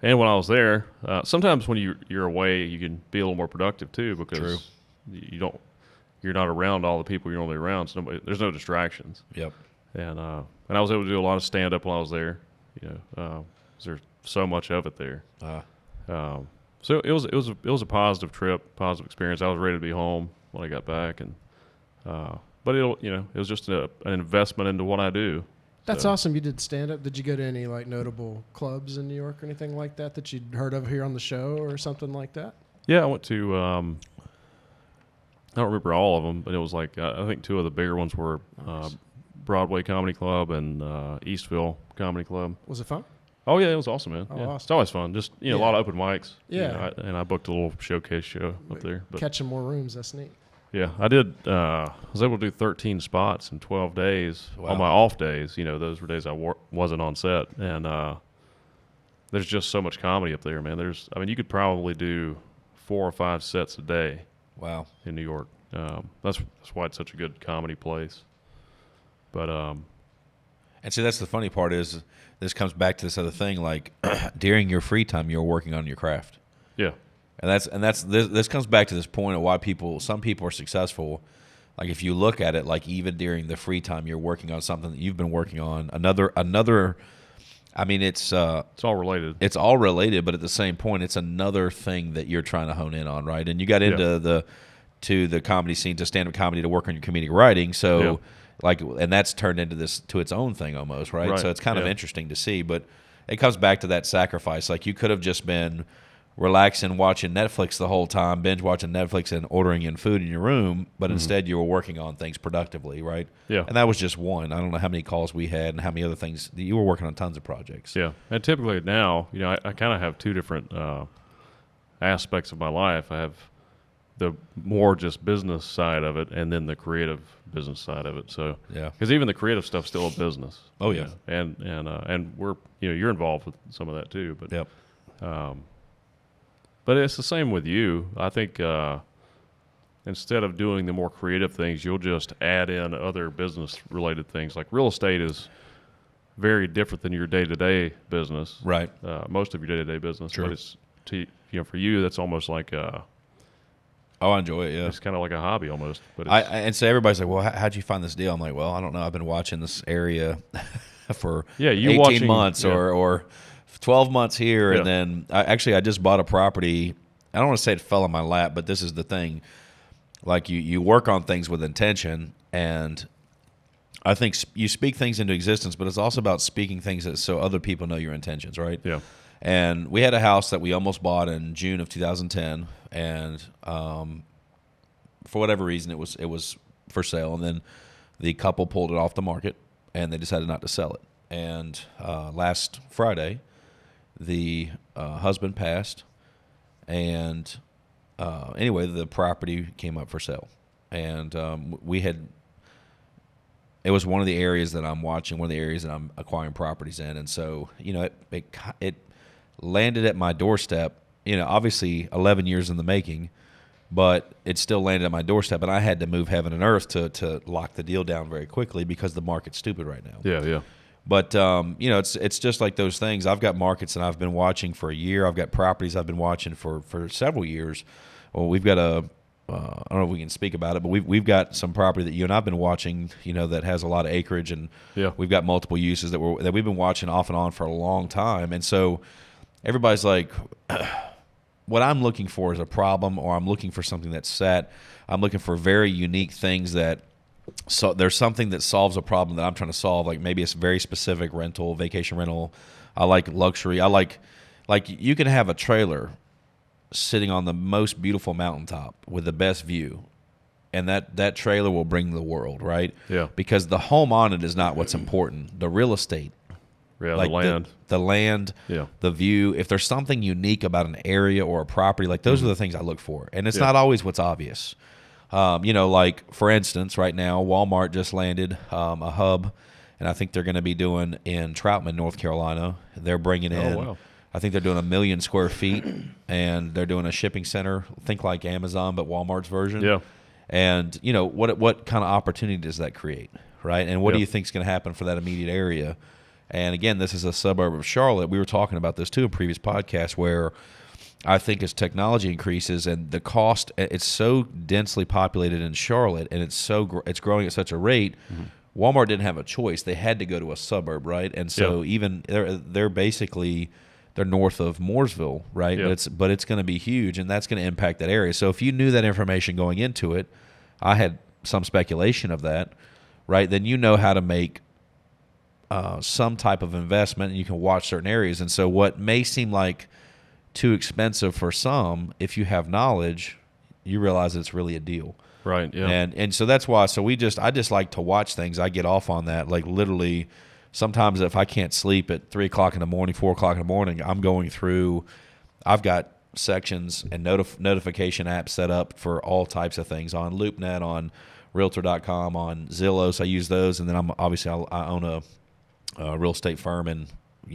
and when I was there, sometimes when you're away, you can be a little more productive too, because you're not around all the people you're normally around. So there's no distractions. Yep. And I was able to do a lot of stand up while I was there. There's so much of it there. So it was a positive trip, positive experience. I was ready to be home when I got back, and but it was just an investment into what I do. That's awesome. You did stand up. Did you go to any notable clubs in New York or anything like that you'd heard of here on the show or something like that? Yeah, I went to I don't remember all of them, but it was I think 2 of the bigger ones were Broadway Comedy Club and Eastville Comedy Club. Was it fun? Oh yeah, it was awesome, man. Oh, yeah. awesome. It's always fun. Just a lot of open mics. Yeah. And I booked a little showcase show up there. But catching more rooms. That's neat. Yeah, I did. I was able to do 13 spots in 12 days on my off days. Those were days I wasn't on set, and there's just so much comedy up there, man. You could probably do 4 or 5 sets a day. Wow. In New York, that's why it's such a good comedy place. But and see, that's the funny part is this comes back to this other thing. Like during your free time, you're working on your craft. Yeah. And that's this comes back to this point of why some people are successful. Like if you look at it, like even during the free time, you're working on something that you've been working on. Another. I mean, it's all related. It's all related, but at the same point, it's another thing that you're trying to hone in on, right? And you got into the comedy scene, to stand-up comedy, to work on your comedic writing. So, and that's turned into this to its own thing almost, right? So it's kind of interesting to see, but it comes back to that sacrifice. Like you could have just been relaxing, watching Netflix the whole time, binge watching Netflix and ordering in food in your room, but instead you were working on things productively, right? Yeah. And that was just one. I don't know how many calls we had and how many other things. You were working on tons of projects. Yeah. And typically now, I kind of have 2 different aspects of my life. I have the more just business side of it, and then the creative business side of it. So, because even the creative stuff's still a business. Oh yeah. And we're, you're involved with some of that too, but yep. But it's the same with you. I think instead of doing the more creative things, you'll just add in other business-related things. Like real estate is very different than your day-to-day business. Right. Most of your day-to-day business. Sure. But it's for you, that's almost like I enjoy it. Yeah. It's kind of like a hobby almost. But and so everybody's like, "Well, how'd you find this deal?" I'm like, "Well, I don't know. I've been watching this area for 18 months or 12 months here, and then I just bought a property. I don't want to say it fell in my lap, but this is the thing. Like you work on things with intention, and I think you speak things into existence, but it's also about speaking things so other people know your intentions, right? Yeah. And we had a house that we almost bought in June of 2010, and for whatever reason, it was for sale, and then the couple pulled it off the market, and they decided not to sell it. And last Friday, the husband passed, and anyway, the property came up for sale, and it was one of the areas that I'm watching, one of the areas that I'm acquiring properties in, and so it landed at my doorstep. Obviously 11 years in the making, but it still landed at my doorstep, and I had to move heaven and earth to lock the deal down very quickly because the market's stupid right now. Yeah. But it's just like those things. I've got markets that I've been watching for a year. I've got properties I've been watching for several years. Well, we've got I don't know if we can speak about it, but we've got some property that you and I've been watching, that has a lot of acreage, and we've got multiple uses that we've been watching off and on for a long time. And so everybody's like, what I'm looking for is a problem, or I'm looking for something that's set. I'm looking for very unique things so there's something that solves a problem that I'm trying to solve. Like maybe it's very specific rental, vacation rental. I like luxury. I like you can have a trailer sitting on the most beautiful mountaintop with the best view, and that trailer will bring the world, right? Yeah. Because the home on it is not what's important. The real estate. Yeah, like the land. The land, the view. If there's something unique about an area or a property, like those are the things I look for. And it's not always what's obvious. Like for instance, right now, Walmart just landed a hub, and I think they're going to be doing in Troutman, North Carolina. They're bringing in, wow. I think they're doing 1 million square feet, and they're doing a shipping center, think like Amazon, but Walmart's version. Yeah. And, what kind of opportunity does that create, right? And what do you think is going to happen for that immediate area? And again, this is a suburb of Charlotte. We were talking about this too in previous podcasts, where I think as technology increases and the cost, it's so densely populated in Charlotte, and it's growing at such a rate. Mm-hmm. Walmart didn't have a choice; they had to go to a suburb, right? And so even they're basically north of Mooresville, right? Yeah. But it's going to be huge, and that's going to impact that area. So if you knew that information going into it, I had some speculation of that, right? Then you know how to make some type of investment, and you can watch certain areas. And so what may seem like too expensive for some, if you have knowledge, you realize it's really a deal. Right, yeah. And so that's why. So I just like to watch things. I get off on that. Like literally, sometimes if I can't sleep at 3 o'clock in the morning, 4 o'clock in the morning, I'm going through. I've got sections and notification apps set up for all types of things on LoopNet, on Realtor.com, on Zillow. So I use those, and then I own a real estate firm, and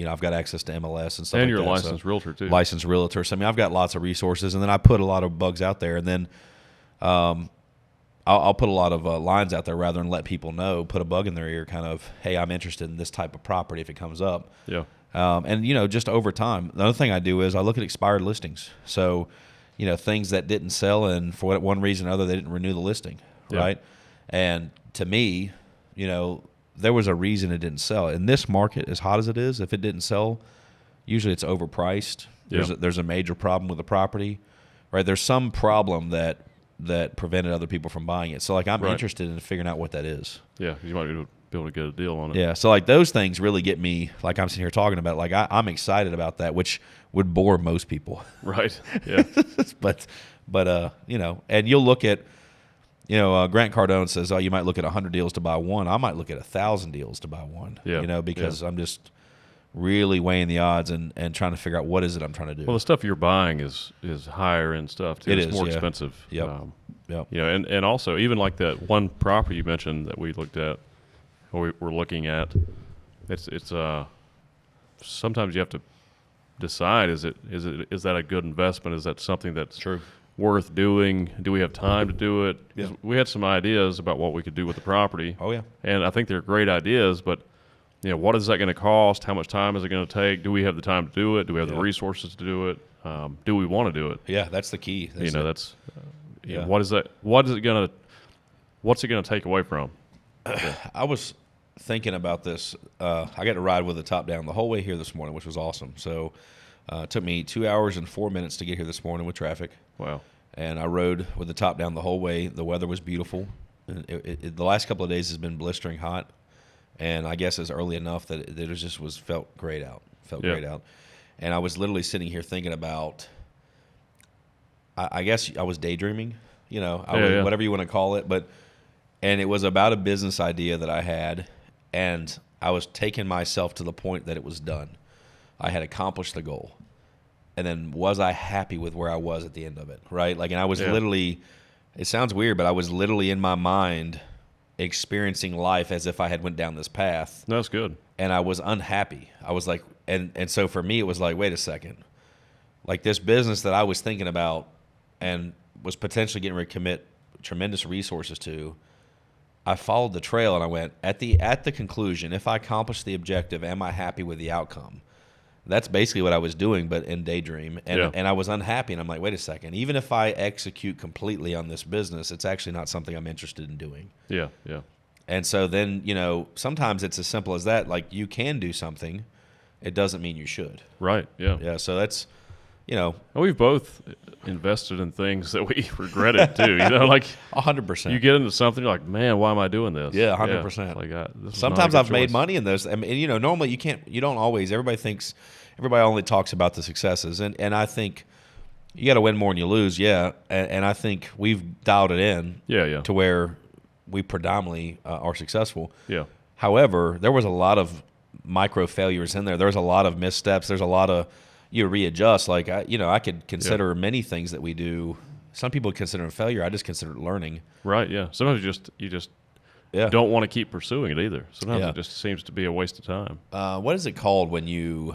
I've got access to MLS and stuff. And like you're that. a licensed realtor too. Licensed realtor. So I've got lots of resources, and then I put a lot of bugs out there, and then I'll put a lot of lines out there rather than let people know. Put a bug in their ear, kind of, hey, I'm interested in this type of property if it comes up. Yeah. And just over time, the other thing I do is I look at expired listings. So things that didn't sell, and for one reason or other they didn't renew the listing, right? And to me, there was a reason it didn't sell. In this market, as hot as it is, if it didn't sell, usually it's overpriced. Yeah. There's a major problem with the property, right? There's some problem that prevented other people from buying it. So I'm interested in figuring out what that is. Yeah, you might be able to get a deal on it. Yeah, so those things really get me. Like I'm sitting here talking about. I'm excited about that, which would bore most people. Right. Yeah. but and you'll look at. Grant Cardone says, you might look at 100 deals to buy one. I might look at 1,000 deals to buy one, because I'm just really weighing the odds and trying to figure out what is it I'm trying to do. Well, the stuff you're buying is higher end stuff, too. It's more expensive. Yep. And also, even like that one property you mentioned that we looked at, or we're looking at, it's sometimes you have to decide, is that a good investment? Is that something that's true? Worth doing? Do we have time to do it? Yeah. We had some ideas about what we could do with the property. Oh yeah. And I think they're great ideas, but what is that going to cost? How much time is it going to take? Do we have the time to do it? Do we have the resources to do it? Do we want to do it? Yeah, that's the key. What's it going to take away from? I was thinking about this. I got to ride with the top down the whole way here this morning, which was awesome. So it took me 2 hours and 4 minutes to get here this morning with traffic. Wow. And I rode with the top down the whole way. The weather was beautiful. The last couple of days has been blistering hot, and I guess it's early enough that it just felt great out. Great out, and I was literally sitting here thinking about. I guess I was daydreaming, whatever you want to call it, and it was about a business idea that I had, and I was taking myself to the point that it was done. I had accomplished the goal. And then was I happy with where I was at the end of it, right? Like, and I was literally, it sounds weird, but I was literally in my mind experiencing life as if I had went down this path. That's good. And I was unhappy. I was like, and so for me, it was like, wait a second. Like this business that I was thinking about and was potentially getting ready to commit tremendous resources to, I followed the trail and I went, at the conclusion, if I accomplish the objective, am I happy with the outcome? That's basically what I was doing, but in daydream. And I was unhappy. And I'm like, wait a second. Even if I execute completely on this business, it's actually not something I'm interested in doing. Yeah, yeah. And so then, sometimes it's as simple as that. Like, you can do something. It doesn't mean you should. Right, yeah. Yeah, so that's, We've both invested in things that we regretted, too. Like 100%. You get into something, you're like, man, why am I doing this? Yeah, 100%. Like, sometimes I've made money in those. I mean, normally you don't always. Everybody only talks about the successes. And I think you got to win more than you lose, yeah. And I think we've dialed it in to where we predominantly are successful. Yeah. However, there was a lot of micro failures in there. There's a lot of missteps. There's a lot of you readjust. Like, I could consider many things that we do. Some people consider it failure. I just consider it learning. Right, yeah. Sometimes you just don't want to keep pursuing it either. Sometimes it just seems to be a waste of time. What is it called when you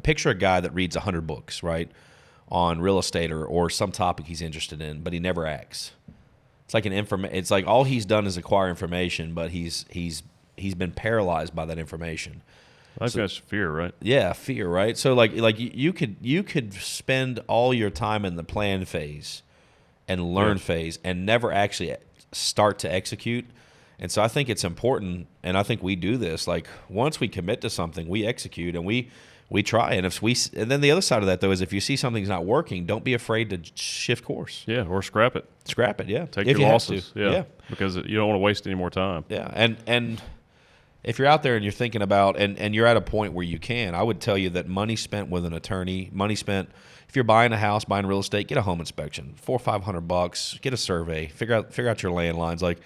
picture a guy that reads 100 books, right, on real estate or some topic he's interested in, but he never acts. It's like it's like all he's done is acquire information, but he's been paralyzed by that information. I think that's fear, right? Yeah, fear, right? So like you could spend all your time in the plan phase and learn phase and never actually start to execute. And so I think it's important, and I think we do this. Like, once we commit to something, we execute and we try. And and then the other side of that though is if you see something's not working, don't be afraid to shift course. Yeah, or scrap it. Scrap it, yeah. Take your losses. Yeah, because you don't want to waste any more time. Yeah, and if you're out there and you're thinking about and you're at a point where you can, I would tell you that money spent with an attorney, money spent if you're buying a house, buying real estate, get a home inspection, $400 or $500, get a survey, figure out your land lines. Like,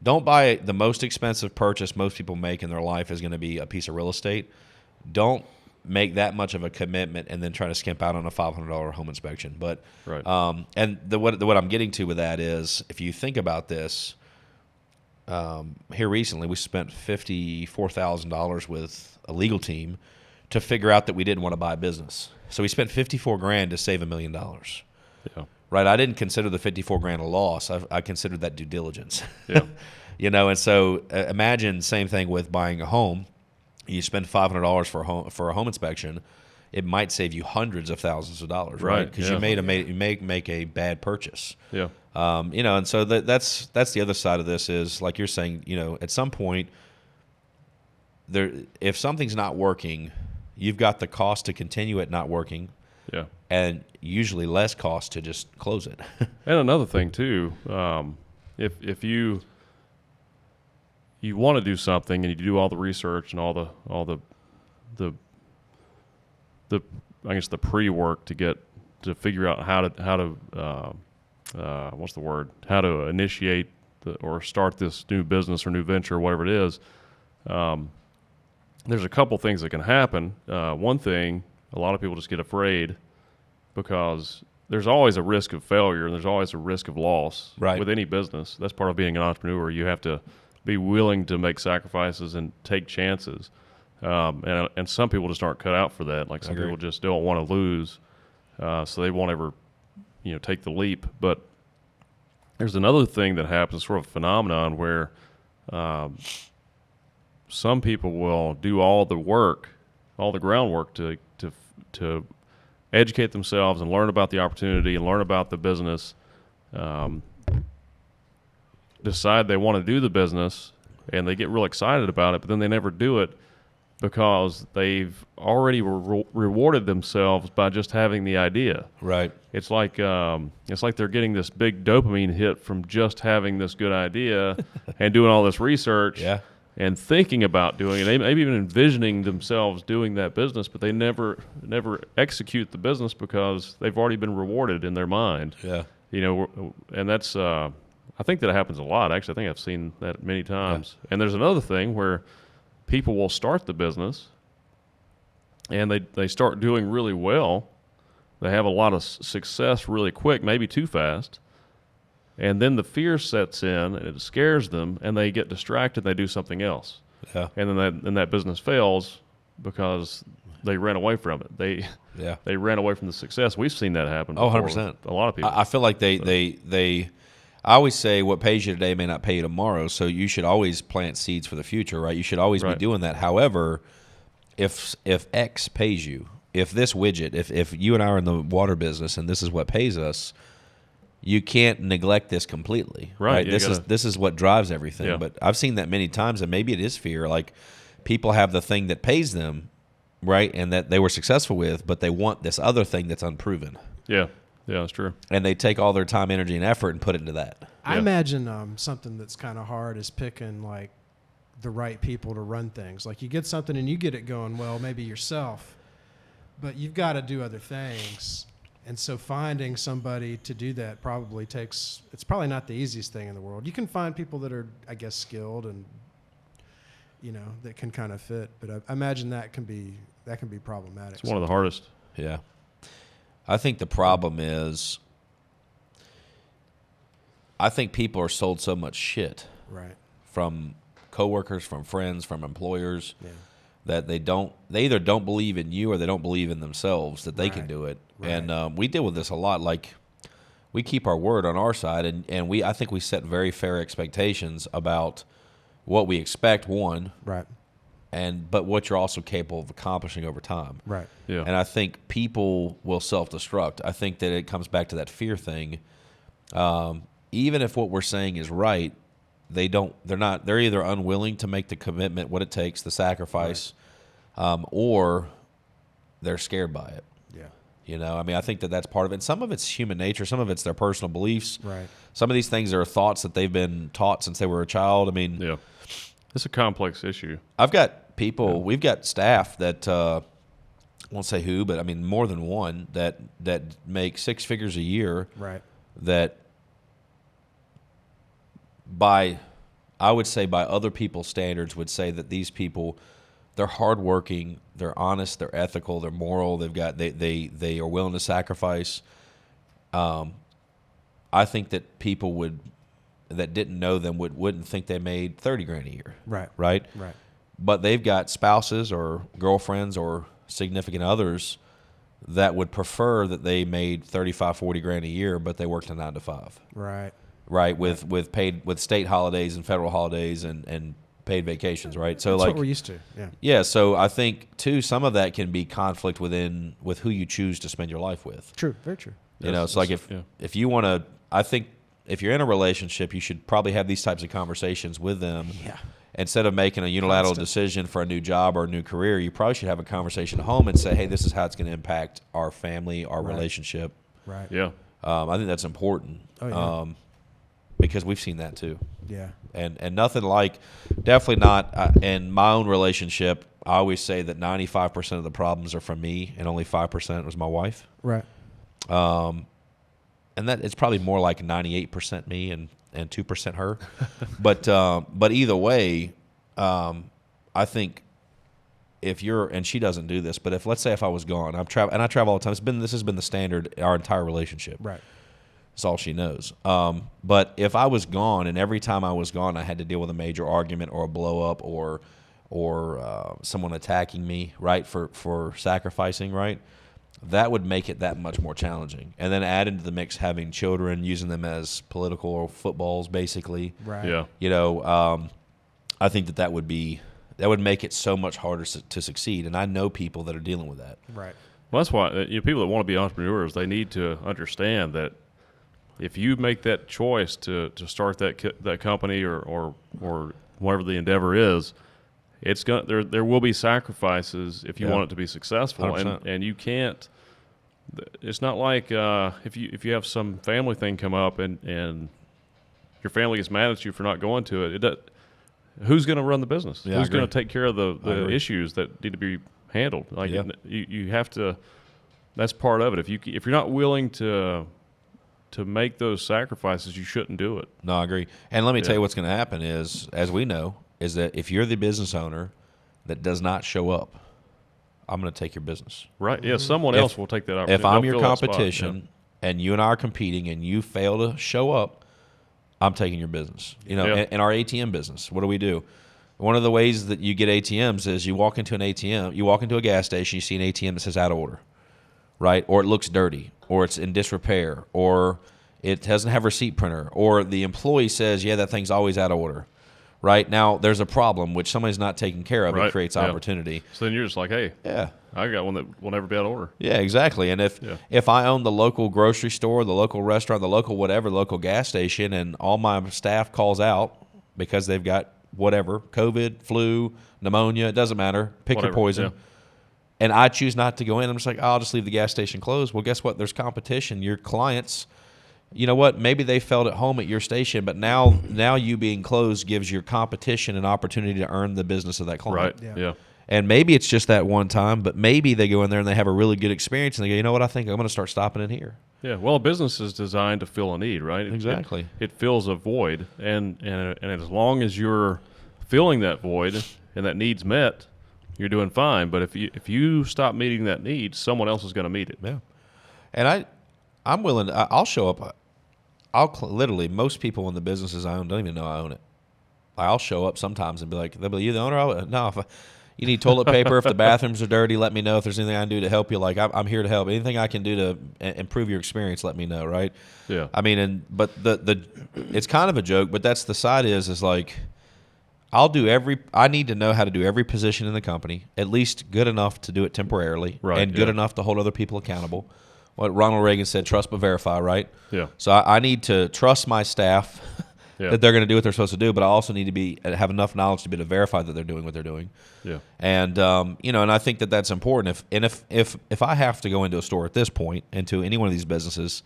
don't buy the most expensive purchase most people make in their life is going to be a piece of real estate. Don't make that much of a commitment and then try to skimp out on a $500 home inspection. But and what I'm getting to with that is, if you think about this, here recently we spent $54,000 with a legal team to figure out that we didn't want to buy a business. So we spent $54,000 to save $1 million. Yeah. Right, I didn't consider the $54,000 a loss. I considered that due diligence. Yeah. And so imagine same thing with buying a home. You spend $500 for a home inspection. It might save you hundreds of thousands of dollars, right? Because you may make a bad purchase. Yeah. And so that's the other side of this is, like you're saying, at some point, if something's not working, you've got the cost to continue it not working. Yeah. And usually less cost to just close it. And another thing too, if you want to do something and you do all the research and all the I guess the pre-work to figure out how to what's the word? How to initiate or start this new business or new venture or whatever it is. There's a couple things that can happen. One thing, a lot of people just get afraid because there's always a risk of failure and there's always a risk of loss with any business. That's part of being an entrepreneur. You have to be willing to make sacrifices and take chances. And some people just aren't cut out for that. Like some people just don't want to lose, so they won't ever, take the leap. But there's another thing that happens, sort of a phenomenon where some people will do all the work, all the groundwork to educate themselves and learn about the opportunity and learn about the business, decide they want to do the business, and they get real excited about it, but then they never do it. because they've already rewarded themselves by just having the idea. Right. It's like they're getting this big dopamine hit from just having this good idea and doing all this research and thinking about doing it. They maybe even envisioning themselves doing that business, but they never execute the business because they've already been rewarded in their mind. Yeah. And that's I think that happens a lot. Actually, I think I've seen that many times. Yeah. And there's another thing where people will start the business and they start doing really well. They have a lot of success really quick, maybe too fast. And then the fear sets in and it scares them and they get distracted and they do something else. Yeah. And then that business fails because they ran away from it. They ran away from the success. We've seen that happen before. 100%. A lot of people. I feel like they I always say what pays you today may not pay you tomorrow, so you should always plant seeds for the future, right? You should always be doing that. However, if X pays you, if this widget, if you and I are in the water business and this is what pays us, you can't neglect this completely, right? This is what drives everything. Yeah. But I've seen that many times, and maybe it is fear. Like people have the thing that pays them, right, and that they were successful with, but they want this other thing that's unproven. Yeah. Yeah, that's true. And they take all their time, energy, and effort and put it into that. I imagine something that's kind of hard is picking like the right people to run things. Like you get something and you get it going well, maybe yourself, but you've got to do other things. And so finding somebody to do that it's probably not the easiest thing in the world. You can find people that are, I guess, skilled and, that can kind of fit. But I imagine that can be problematic. It's one of the hardest. Yeah. I think the problem is I think people are sold so much shit from coworkers, from friends, from employers that they either don't believe in you or they don't believe in themselves that they can do it. Right. And we deal with this a lot. Like we keep our word on our side, and I think we set very fair expectations about what we expect, one. Right. But what you're also capable of accomplishing over time. Right. Yeah. And I think people will self-destruct. I think that it comes back to that fear thing. Even if what we're saying is right, they're either unwilling to make the commitment, what it takes, the sacrifice, or they're scared by it. Yeah. I mean, I think that's part of it. And some of it's human nature. Some of it's their personal beliefs. Right. Some of these things are thoughts that they've been taught since they were a child. I mean, yeah. It's a complex issue. I've got people, we've got staff that, I won't say who, but I mean more than one that make six figures a year. Right. That I would say by other people's standards would say that these people, they're hardworking, they're honest, they're ethical, they're moral, they are willing to sacrifice. I think that people that didn't know them wouldn't think they made $30,000 a year. Right. Right? Right. But they've got spouses or girlfriends or significant others that would prefer that they made $35,000-$40,000 a year, but they worked a 9 to 5. Right. Right. With paid, with state holidays and federal holidays and paid vacations. Right. So that's what we're used to. Yeah. Yeah. So I think too, some of that can be conflict with who you choose to spend your life with. True. Very true. It's like if you want to, I think if you're in a relationship, you should probably have these types of conversations with them. Yeah. Instead of making a unilateral decision for a new job or a new career, you probably should have a conversation at home and say, hey, this is how it's going to impact our family, our relationship. Right. Yeah. I think that's important. Oh, yeah. Because we've seen that too. Yeah. And nothing like, definitely not, in my own relationship, I always say that 95% of the problems are from me and only 5% was my wife. Right. And that it's probably more like 98% me and 2% her. But either way, I think if you're, and she doesn't do this, but let's say if I was gone, I travel all the time. This has been the standard our entire relationship. Right. That's all she knows. But if I was gone, and every time I was gone, I had to deal with a major argument or a blow up or someone attacking me, right, for sacrificing, right, that would make it that much more challenging. And then add into the mix having children, using them as political footballs, basically. Right. Yeah. I think that would make it so much harder to succeed. And I know people that are dealing with that. Right. Well, that's why people that want to be entrepreneurs, they need to understand that if you make that choice to start that company or whatever the endeavor is, it's gonna there will be sacrifices if you want it to be successful, 100%. and you can't. It's not like if you have some family thing come up and your family gets mad at you for not going to it. Who's going to run the business? Yeah, Who's going to take care of the issues that need to be handled? Like you have to. That's part of it. If you're not willing to make those sacrifices, you shouldn't do it. No, I agree. And let me tell you what's going to happen is, as we know, is that if you're the business owner that does not show up, I'm going to take your business. Right. Yeah. Someone else will take that opportunity. If I'm They'll your fill that spot. competition and you and I are competing and you fail to show up, I'm taking your business. You know, in our ATM business, what do? One of the ways that you get ATMs is you walk into an ATM, you walk into a gas station, you see an ATM that says out of order, right? Or it looks dirty, or it's in disrepair, or it doesn't have a receipt printer, or the employee says, yeah, that thing's always out of order. Right now, there's a problem which somebody's not taking care of. It creates opportunity. So then you're just like, hey, I got one that will never be out of order. Yeah, exactly. And if I own the local grocery store, the local restaurant, the local whatever, the local gas station, and all my staff calls out because they've got whatever, COVID, flu, pneumonia, it doesn't matter, pick your poison, and I choose not to go in, I'm just like, I'll just leave the gas station closed. Well, guess what? There's competition. Your clients, you know what? Maybe they felt at home at your station, but now you being closed gives your competition an opportunity to earn the business of that client. Right. Yeah. And maybe it's just that one time, but maybe they go in there and they have a really good experience, and they go, you know what? I think I'm going to start stopping in here. Yeah. Well, a business is designed to fill a need, right? Exactly. It fills a void, and as long as you're filling that void and that need's met, you're doing fine. But if you stop meeting that need, someone else is going to meet it. Yeah. And I'm willing. I'll show up. Literally, most people in the businesses I own don't even know I own it. I'll show up sometimes and be like, "They'll be, you the owner?" No. You need toilet paper. If the bathrooms are dirty, let me know. If there's anything I can do to help you, like I'm here to help. Anything I can do to improve your experience, let me know. Right? Yeah. I mean, but the it's kind of a joke, but that's the side is like I need to know how to do every position in the company, at least good enough to do it temporarily, and good enough to hold other people accountable. What Ronald Reagan said, trust but verify, right? Yeah. So I need to trust my staff that they're going to do what they're supposed to do, but I also need to have enough knowledge to be able to verify that they're doing what they're doing. Yeah. And and I think that that's important. If I have to go into a store at this point, into any one of these businesses,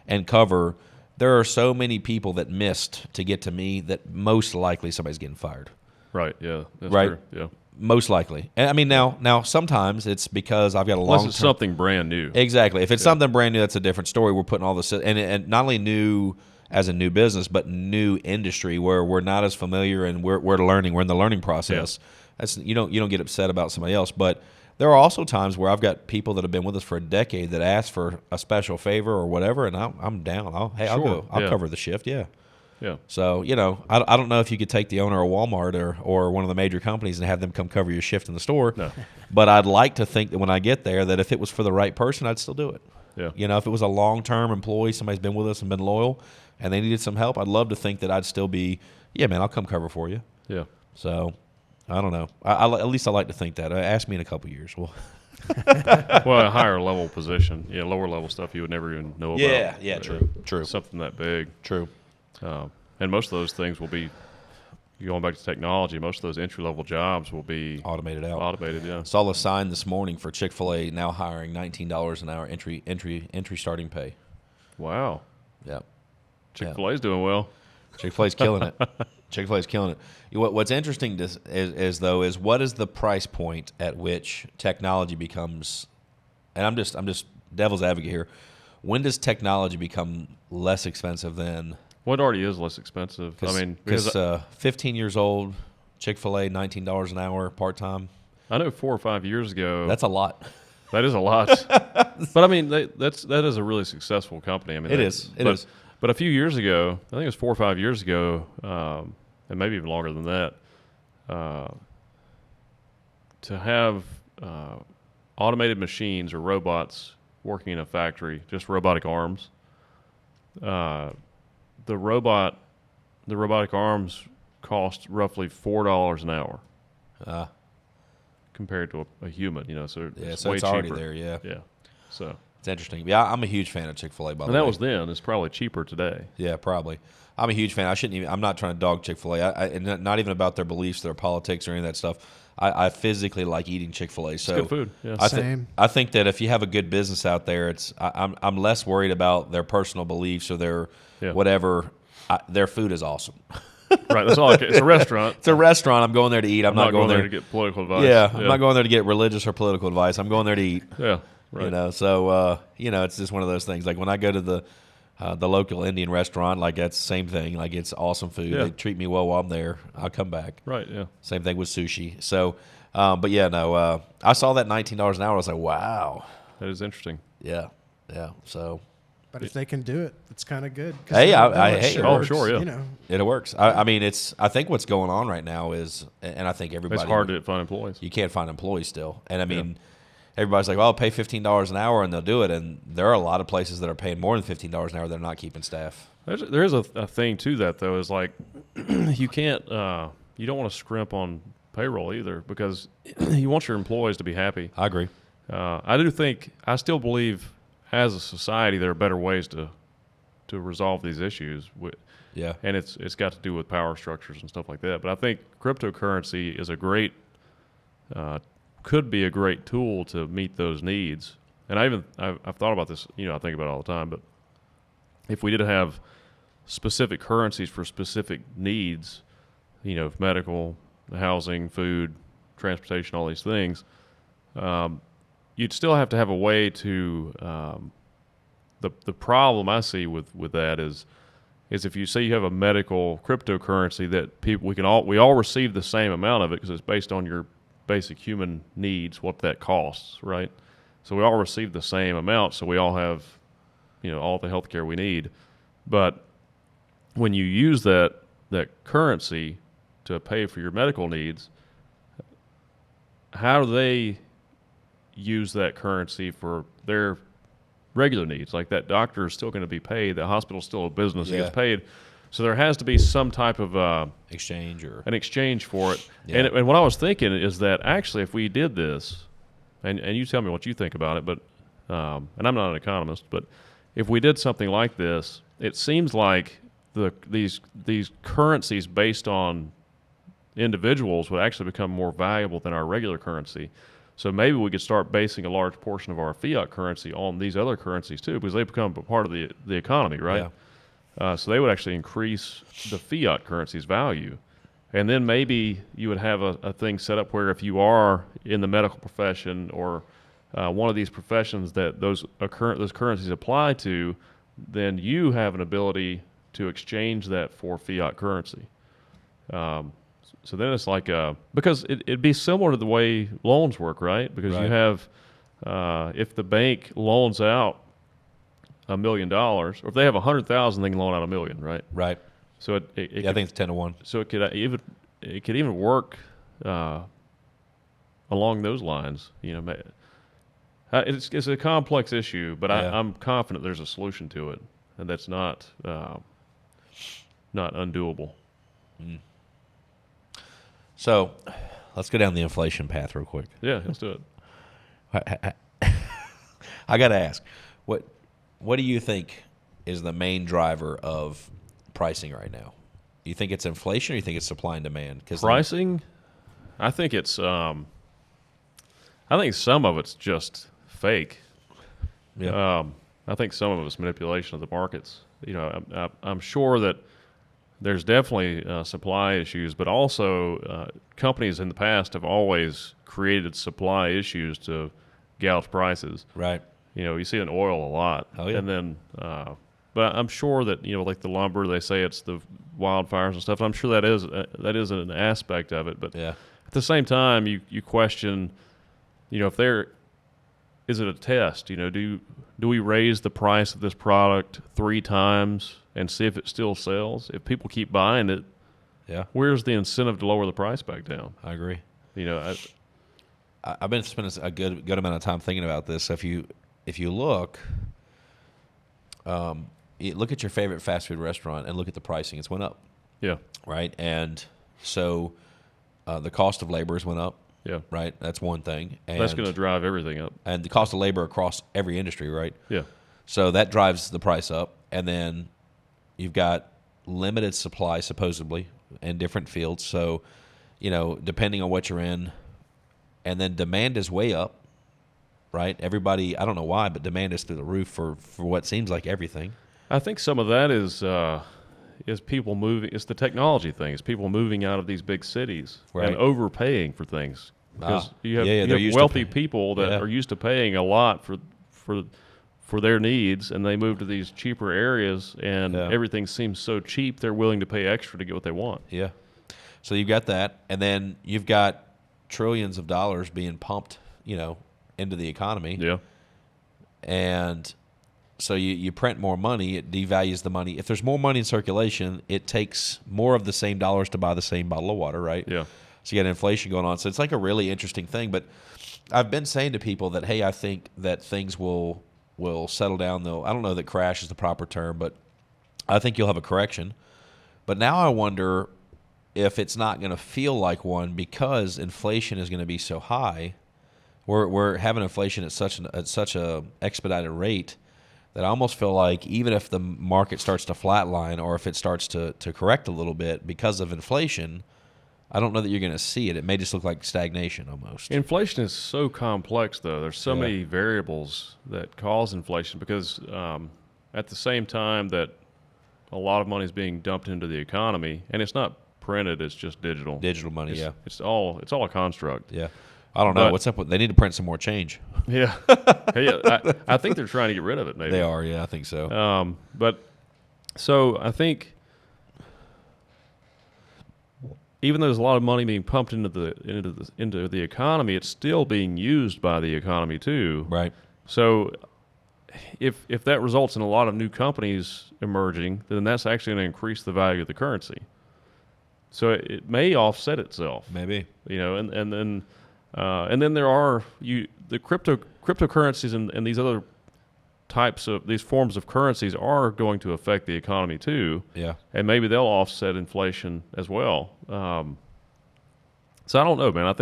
and cover, there are so many people that missed to get to me that most likely somebody's getting fired. Right. Yeah. That's right. True. Yeah. Most likely. And I mean, now sometimes it's because I've got a long. Unless it's something brand new. Exactly. If it's something brand new, that's a different story. We're putting all this and not only new as a new business, but new industry where we're not as familiar and we're learning. We're in the learning process. Yeah. That's you don't get upset about somebody else, but there are also times where I've got people that have been with us for a decade that ask for a special favor or whatever, and I'm down. I'll go. I'll cover the shift. Yeah. Yeah. So, I don't know if you could take the owner of Walmart or one of the major companies and have them come cover your shift in the store. No. But I'd like to think that when I get there that if it was for the right person, I'd still do it. Yeah. If it was a long-term employee, somebody's been with us and been loyal, and they needed some help, I'd love to think that I'd still be, yeah, man, I'll come cover for you. Yeah. So, I don't know. At least I like to think that. Ask me in a couple of years. Well, a higher level position. Yeah, lower level stuff you would never even know about. Yeah, true. Something that big. True. And most of those things will be, going back to technology, most of those entry-level jobs will be automated out. Automated, yeah. Saw a sign this morning for Chick-fil-A now hiring $19 an hour entry starting pay. Wow. Yeah. Chick-fil-A's doing well. Chick-fil-A's killing it. Chick-fil-A's killing it. What's interesting is what is the price point at which technology becomes, and I'm just devil's advocate here, when does technology become less expensive than? Well, it already is less expensive. Because 15 years old, Chick-fil-A, $19 an hour, part-time. I know 4 or 5 years ago. That's a lot. That is a lot. But, I mean, that is a really successful company. I mean, it is. But a few years ago, I think it was 4 or 5 years ago, and maybe even longer than that, to have automated machines or robots working in a factory, just robotic arms, the robotic arms cost roughly $4 an hour compared to a human. So it's way cheaper. Already there. Yeah. So it's interesting. Yeah, I'm a huge fan of Chick-fil-A. By the way, and that was then. It's probably cheaper today. Yeah, probably. I'm a huge fan. I'm not trying to dog Chick-fil-A. And not even about their beliefs, their politics, or any of that stuff. I physically like eating Chick-fil-A. So it's good food. Yeah. I think that if you have a good business out there, I'm less worried about their personal beliefs or their whatever. Their food is awesome. Right, that's all. It's a restaurant. It's a restaurant. I'm going there to eat. I'm not going there to get political advice. Yeah, I'm not going there to get religious or political advice. I'm going there to eat. Yeah, right. So it's just one of those things. Like when I go to the local Indian restaurant, like that's the same thing. Like it's awesome food. Yeah. They treat me well while I'm there. I'll come back. Right. Yeah. Same thing with sushi. So, but yeah, no. I saw that $19 an hour. I was like, wow. That is interesting. Yeah. So. But if they can do it, it's kind of good. Hey, oh, sure, yeah. You know, it works. I mean, I think what's going on right now is, and I think everybody. It's hard to find employees. You can't find employees still, and I mean, everybody's like, "Well, I'll pay $15 an hour," and they'll do it. And there are a lot of places that are paying more than $15 an hour that are not keeping staff. There is a thing to that though. Is like you can't, you don't want to scrimp on payroll either because you want your employees to be happy. I agree. I still believe. As a society, there are better ways to resolve these issues. Yeah, and it's got to do with power structures and stuff like that. But I think cryptocurrency is could be a great tool to meet those needs. And I've thought about this. I think about it all the time. But if we did have specific currencies for specific needs, medical, housing, food, transportation, all these things. You'd still have to have a way to the problem I see with that is if you say you have a medical cryptocurrency that we all receive the same amount of it because it's based on your basic human needs, what that costs, right? So we all receive the same amount, so we all have all the health care we need. But when you use that currency to pay for your medical needs, how do they use that currency for their regular needs? Like that doctor is still going to be paid. The hospital's still a business. He gets paid. So there has to be some type of exchange for it. Yeah. And what I was thinking is that actually if we did this, and you tell me what you think about it, but and I'm not an economist, but if we did something like this, it seems like these currencies based on individuals would actually become more valuable than our regular currency. So maybe we could start basing a large portion of our fiat currency on these other currencies too, because they become a part of the economy, right? Yeah. So they would actually increase the fiat currency's value. And then maybe you would have a thing set up where if you are in the medical profession or one of these professions that those currencies apply to, then you have an ability to exchange that for fiat currency. So then it's like because it'd be similar to the way loans work, right? Because you have if the bank loans out $1 million, or if they have 100,000, they can loan out $1 million, right? Right. So I think it's 10-1. So it could even work along those lines. It's a complex issue, but I'm confident there's a solution to it, and that's not undoable. Mm. So, let's go down the inflation path real quick. Yeah, let's do it. I got to ask, what do you think is the main driver of pricing right now? Do you think it's inflation or do you think it's supply and demand? Pricing? I think it's I think some of it's just fake. Yeah. I think some of it's manipulation of the markets. I'm sure that there's definitely supply issues, but also companies in the past have always created supply issues to gouge prices. Right. You see it in oil a lot. Oh, yeah. And then, but I'm sure that, like the lumber, they say it's the wildfires and stuff. And I'm sure that is an aspect of it. But at the same time, you question, if is it a test? Do we raise the price of this product 3 times and see if it still sells? If people keep buying it, where's the incentive to lower the price back down? I agree. I've been spending a good amount of time thinking about this. If you look, look at your favorite fast food restaurant and look at the pricing. It's went up. Yeah. Right. And so the cost of labor has went up. Yeah. Right. That's one thing. And that's going to drive everything up. And the cost of labor across every industry. Right. Yeah. So that drives the price up. And then you've got limited supply supposedly in different fields. So, depending on what you're in, and then demand is way up, right? Everybody, I don't know why, but demand is through the roof for what seems like everything. I think some of that is people moving. It's the technology thing. It's people moving out of these big cities and overpaying for things. Because you have wealthy people that are used to paying a lot for their needs, and they move to these cheaper areas, and everything seems so cheap, they're willing to pay extra to get what they want. Yeah. So you've got that, and then you've got trillions of dollars being pumped, into the economy. Yeah. And so you print more money, it devalues the money. If there's more money in circulation, it takes more of the same dollars to buy the same bottle of water, right? Yeah. So you got inflation going on. So it's like a really interesting thing. But I've been saying to people that, hey, I think that things will settle down, though. I don't know that crash is the proper term, but I think you'll have a correction. But now I wonder if it's not going to feel like one because inflation is going to be so high. We're having inflation at such a expedited rate that I almost feel like even if the market starts to flatline or if it starts to correct a little bit because of inflation, I don't know that you're going to see it. It may just look like stagnation almost. Inflation is so complex, though. There's so many variables that cause inflation because at the same time that a lot of money is being dumped into the economy, and it's not printed, it's just digital. Digital money, It's all a construct. Yeah. I don't know. What's up with they need to print some more change. Yeah. I think they're trying to get rid of it, maybe. They are, I think so. But so I think even though there's a lot of money being pumped into the economy, it's still being used by the economy too. Right. So if that results in a lot of new companies emerging, then that's actually going to increase the value of the currency. So it may offset itself. Maybe. And then there are the cryptocurrencies and these other types of these forms of currencies are going to affect the economy too. Yeah. And maybe they'll offset inflation as well. So I don't know, man. I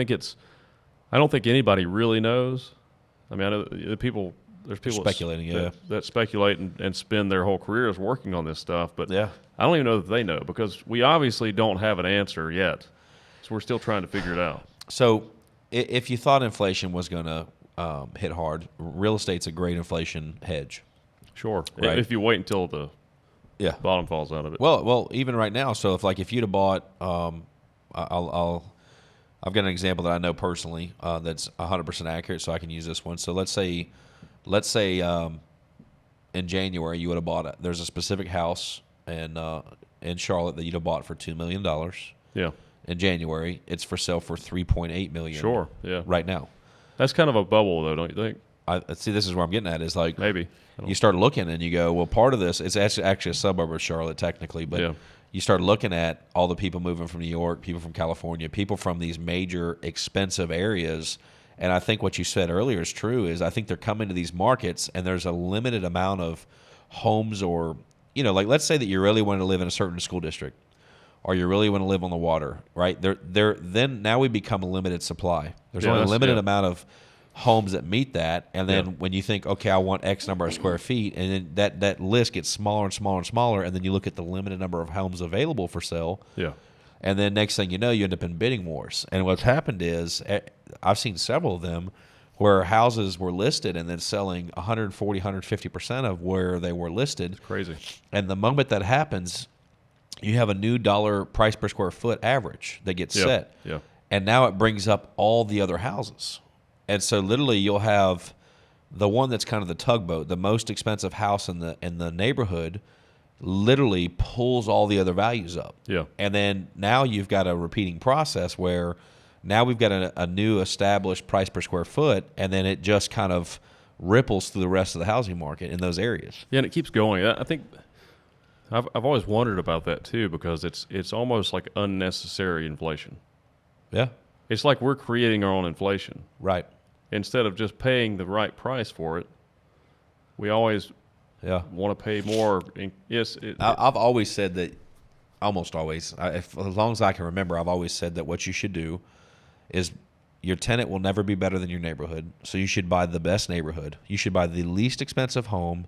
don't think anybody really knows. I mean, I know there's people speculating, that speculate and spend their whole careers working on this stuff, but I don't even know that they know because we obviously don't have an answer yet. So we're still trying to figure it out. So if you thought inflation was going to hit hard, real estate's a great inflation hedge. Sure. Right. If you wait until the bottom falls out of it. Well, even right now. So if you'd have bought, I've got an example that I know personally that's 100% accurate, so I can use this one. So let's say in January you would have bought it. There's a specific house in Charlotte that you'd have bought for $2 million. Yeah. In January, it's for sale for $3.8 million. Sure. Yeah. Right now. That's kind of a bubble, though, don't you think? See, this is where I'm getting at. Is like maybe you start looking and you go, well, part of this it's actually a suburb of Charlotte technically, but you start looking at all the people moving from New York, people from California, people from these major expensive areas. And I think what you said earlier is true. Is I think they're coming to these markets and there's a limited amount of homes or like let's say that you really want to live in a certain school district. Or you really want to live on the water, right? Then now we become a limited supply. There's only a limited amount of homes that meet that, and then when you think, okay, I want X number of square feet, and then that list gets smaller and smaller and smaller, and then you look at the limited number of homes available for sale. Yeah. And then next thing you know, you end up in bidding wars. And what's happened is I've seen several of them where houses were listed and then selling 140, 150% of where they were listed. It's crazy. And the moment that happens, you have a new dollar price per square foot average that gets set. Yeah. And now it brings up all the other houses. And so literally you'll have the one that's kind of the tugboat, the most expensive house in the neighborhood literally pulls all the other values up. Yeah. And then now you've got a repeating process where now we've got a new established price per square foot, and then it just kind of ripples through the rest of the housing market in those areas. Yeah, and it keeps going. I think I've always wondered about that too because it's almost like unnecessary inflation. Yeah. It's like we're creating our own inflation. Right. Instead of just paying the right price for it, we always want to pay more. I've always said that, almost always, as long as I can remember, I've always said that what you should do is your tenant will never be better than your neighborhood, so you should buy the best neighborhood. You should buy the least expensive home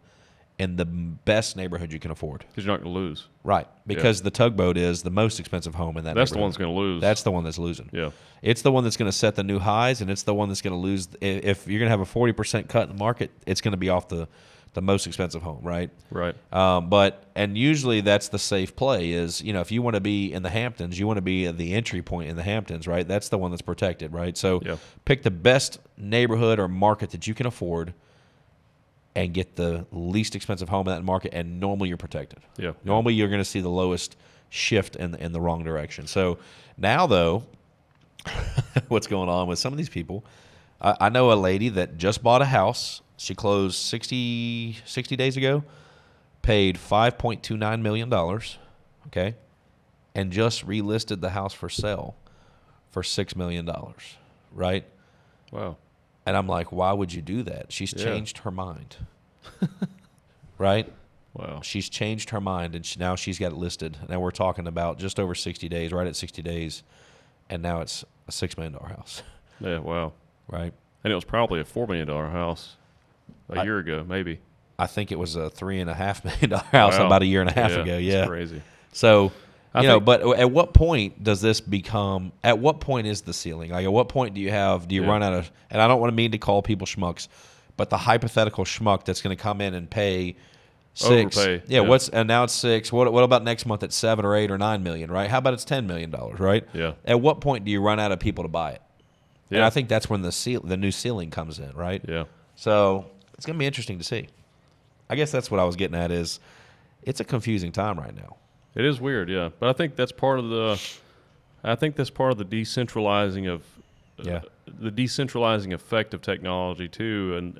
in the best neighborhood you can afford. Because you're not going to lose. Right. Because the Tugboat is the most expensive home in that That's the neighborhood. one that's going to lose. That's the one that's losing. Yeah. It's the one that's going to set the new highs, and it's the one that's going to lose. If you're going to have a 40% cut in the market, it's going to be off the most expensive home, right? Right. And usually that's the safe play is, if you want to be in the Hamptons, you want to be at the entry point in the Hamptons, right? That's the one that's protected, right? So pick the best neighborhood or market that you can afford and get the least expensive home in that market, and normally you're protected. Yeah. Normally you're going to see the lowest shift in the wrong direction. So now, though, what's going on with some of these people, I know a lady that just bought a house. She closed 60 days ago, paid $5.29 million, okay, and just relisted the house for sale for $6 million, right? Wow. And I'm like, why would you do that? She's changed her mind, right? Wow. She's changed her mind, and now she's got it listed. Now we're talking about just over 60 days, right at 60 days, and now it's a $6 million house. Yeah, wow. Right? And it was probably a $4 million house a year ago, maybe. I think it was a $3.5 million house about a year and a half ago. Yeah, that's crazy. So, but at what point does this become? At what point is the ceiling? Like, at what point do you run out of? And I don't want to mean to call people schmucks, but the hypothetical schmuck that's going to come in and pay $6. Overpay. Yeah. And now it's $6. What about next month at $7 or $8 or $9 million? Right? How about it's $10 million? Right? Yeah. At what point do you run out of people to buy it? Yeah. And I think that's when the new ceiling comes in. Right? Yeah. So it's going to be interesting to see. I guess that's what I was getting at is it's a confusing time right now. It is weird, yeah. But I think that's part of the decentralizing of the decentralizing effect of technology too,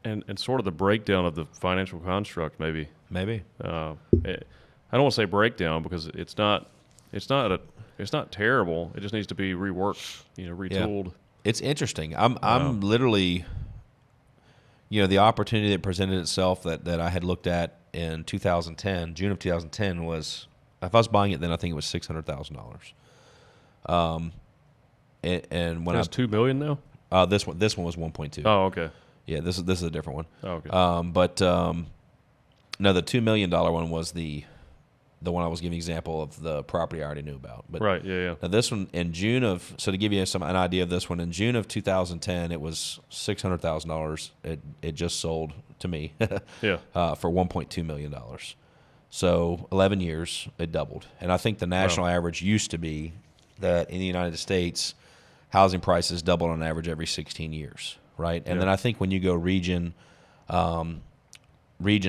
and sort of the breakdown of the financial construct maybe. Maybe. I don't want to say breakdown because it's not terrible. It just needs to be reworked, retooled. Yeah. It's interesting. I'm literally, the opportunity that presented itself that I had looked at in 2010, June of 2010 was, if I was buying it then, I think it was $600,000. And when it's $2 million now. This one was 1.2. Oh, okay. Yeah, this is a different one. Oh, okay. No, the $2 million one was the one I was giving example of the property I already knew about. But right, yeah. Now this one in June of, so to give you an idea of this one, in June of 2010, it was $600,000. It just sold to me for $1.2 million. So 11 years, it doubled. And I think the national average used to be that in the United States, housing prices doubled on average every 16 years, right? And then I think when you go region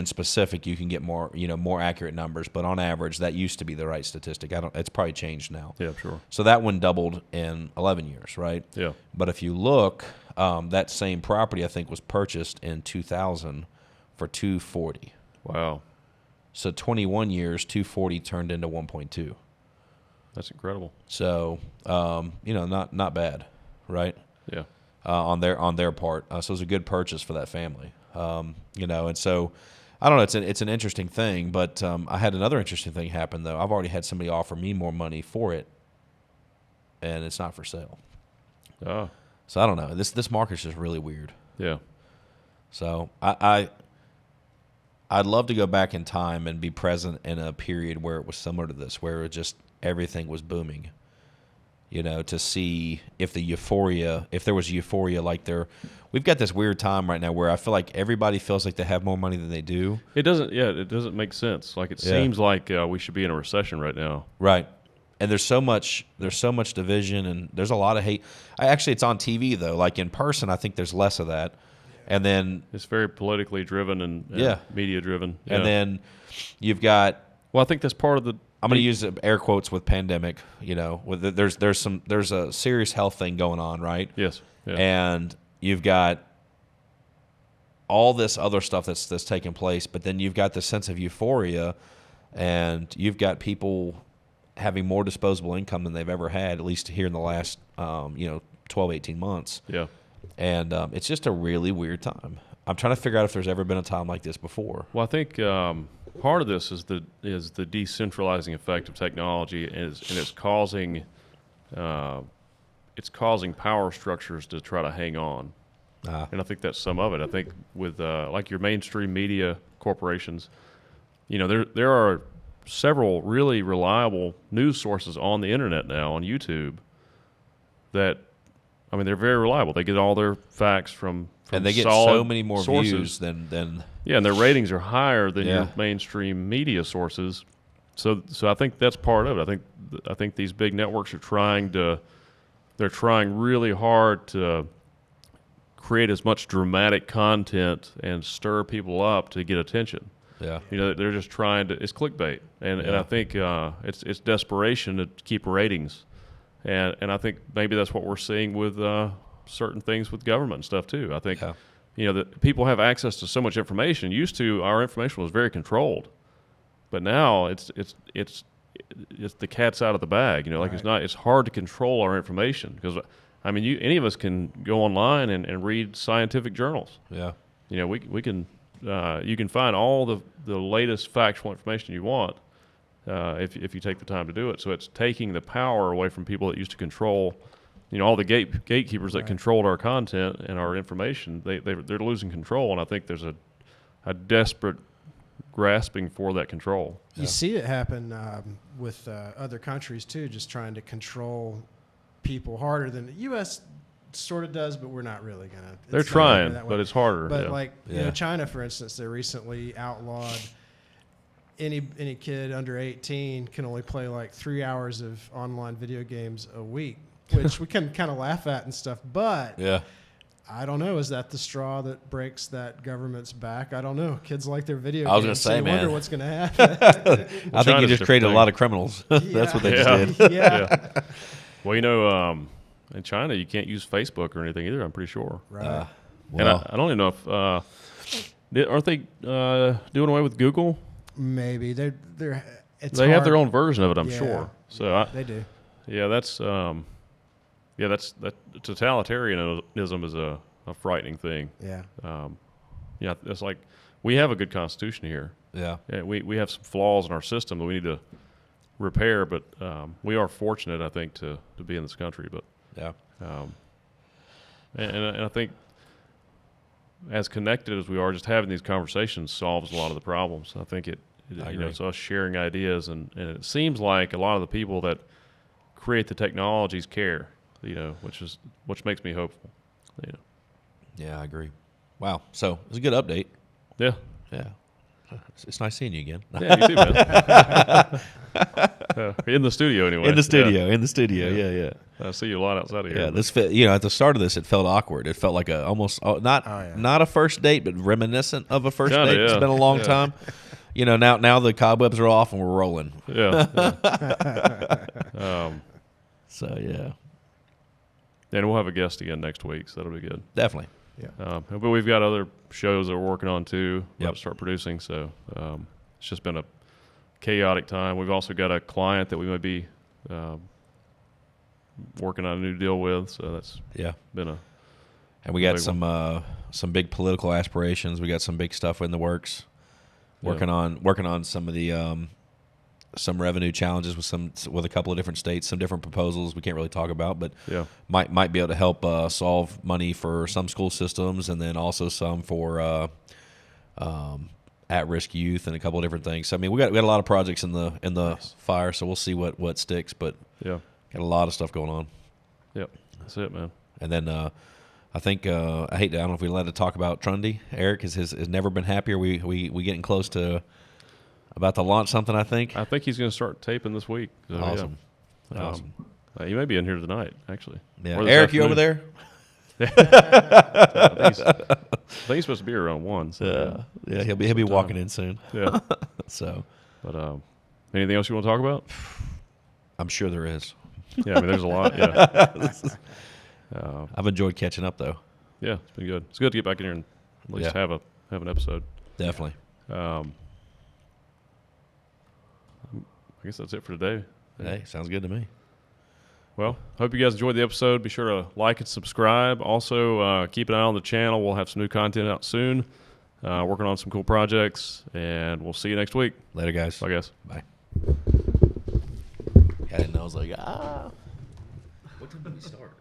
specific, you can get more accurate numbers, but on average that used to be the right statistic. It's probably changed now. Yeah, sure. So that one doubled in 11 years, right? Yeah. But if you look, that same property I think was purchased in 2000 for $240. Wow. So 21 years, 240 turned into 1.2. That's incredible. So not bad, right? Yeah. On their part. So it was a good purchase for that family. And so I don't know. It's an interesting thing, but I had another interesting thing happen though. I've already had somebody offer me more money for it, and it's not for sale. Oh. So I don't know. This market's just really weird. Yeah. So I'd love to go back in time and be present in a period where it was similar to this, where it just everything was booming. To see if there was euphoria like there. We've got this weird time right now where I feel like everybody feels like they have more money than they do. It doesn't make sense. Like it seems like we should be in a recession right now. Right. And there's so much division, and there's a lot of hate. Actually, it's on TV though. Like in person, I think there's less of that. And then it's very politically driven and media driven. Yeah. And then you've got. Well, I think that's part of the. I'm going to use air quotes with pandemic. There's a serious health thing going on, right? Yes. Yeah. And you've got all this other stuff that's taking place, but then you've got this sense of euphoria, and you've got people having more disposable income than they've ever had, at least here in the last 12, 18 months. Yeah. And it's just a really weird time. I'm trying to figure out if there's ever been a time like this before. Well, I think part of this is the decentralizing effect of technology, and it's causing it's causing power structures to try to hang on. And I think that's some of it. I think with like your mainstream media corporations, there are several really reliable news sources on the internet now on YouTube that, I mean, they're very reliable. They get all their facts from and they get solid so many more sources. views than yeah, and their ratings are higher than your mainstream media sources. So I think that's part of it. I think these big networks are trying really hard to create as much dramatic content and stir people up to get attention. Yeah. They're just trying to. It's clickbait, and I think it's desperation to keep ratings, and I think maybe that's what we're seeing with certain things with government and stuff too. I think that people have access to so much information. Used to, our information was very controlled, but now it's the cat's out of the bag. It's hard to control our information because, I mean, any of us can go online and read scientific journals. Yeah. We can. You can find all the latest factual information you want if you take the time to do it. So it's taking the power away from people that used to control, all the gatekeepers that controlled our content and our information. They're losing control, and I think there's a desperate grasping for that control. You see it happen with other countries too, just trying to control people harder than the U.S. sort of does, but we're not really gonna. They're trying, but it's harder. But China, for instance, they recently outlawed any kid under 18 can only play like 3 hours of online video games a week, which we can kind of laugh at and stuff. But I don't know. Is that the straw that breaks that government's back? I don't know. Kids like their video games. I was going to say, so man. Wonder what's going to happen. I think you just created a lot of criminals. That's what they just did. Yeah. Well, in China, you can't use Facebook or anything either, I'm pretty sure. Right. And I don't even know if aren't they doing away with Google? Maybe they have their own version of it, I'm sure. So they do. Yeah, that's totalitarianism is a frightening thing. Yeah. It's like we have a good constitution here. Yeah. We have some flaws in our system that we need to repair, but we are fortunate, I think, to be in this country. But and I think as connected as we are, just having these conversations solves a lot of the problems. I think it's us sharing ideas, and it seems like a lot of the people that create the technologies care, which makes me hopeful. Yeah, I agree. Wow. So it's a good update. Yeah. Yeah. It's nice seeing you again. Yeah, you too, man. In the studio, anyway. In the studio. Yeah. I see you a lot outside of here. Yeah, this at the start of this, it felt awkward. It felt like almost not a first date, but remaniscent of a first date. It's been a long time. Now the cobwebs are off and we're rolling. Yeah. So yeah. And we'll have a guest again next week, so that'll be good. Definitely. Yeah. But we've got other shows that we're working on too. Yep. To start producing. So it's just been a chaotic time. We've also got a client that we might be working on a new deal with. So that's been a. And we got some big political aspirations. We got some big stuff in the works. Working on some of the some revenue challenges with a couple of different states, some different proposals we can't really talk about, but might be able to help solve money for some school systems, and then also some for at-risk youth and a couple of different things. So, I mean, we got a lot of projects in the fire, so we'll see what sticks. But got a lot of stuff going on. Yep, that's it, man. And then I think I don't know if we allowed to talk about Trundy. Eric has never been happier. We getting close to. About to launch something, I think. I think he's going to start taping this week. So, awesome. Awesome. He may be in here tonight, actually. Yeah. Eric, you over there? I think he's supposed to be around 1. So, yeah, he'll be walking in soon. Yeah. So, but anything else you want to talk about? I'm sure there is. Yeah, I mean, there's a lot. Yeah. I've enjoyed catching up, though. Yeah, it's been good. It's good to get back in here and at least have an episode. Definitely. I guess that's it for today. Hey, sounds good to me. Well, hope you guys enjoyed the episode. Be sure to like and subscribe. Also, keep an eye on the channel. We'll have some new content out soon. Working on some cool projects, and we'll see you next week. Later, guys. Bye, guys. Bye. I didn't know. I was like, What time did we start?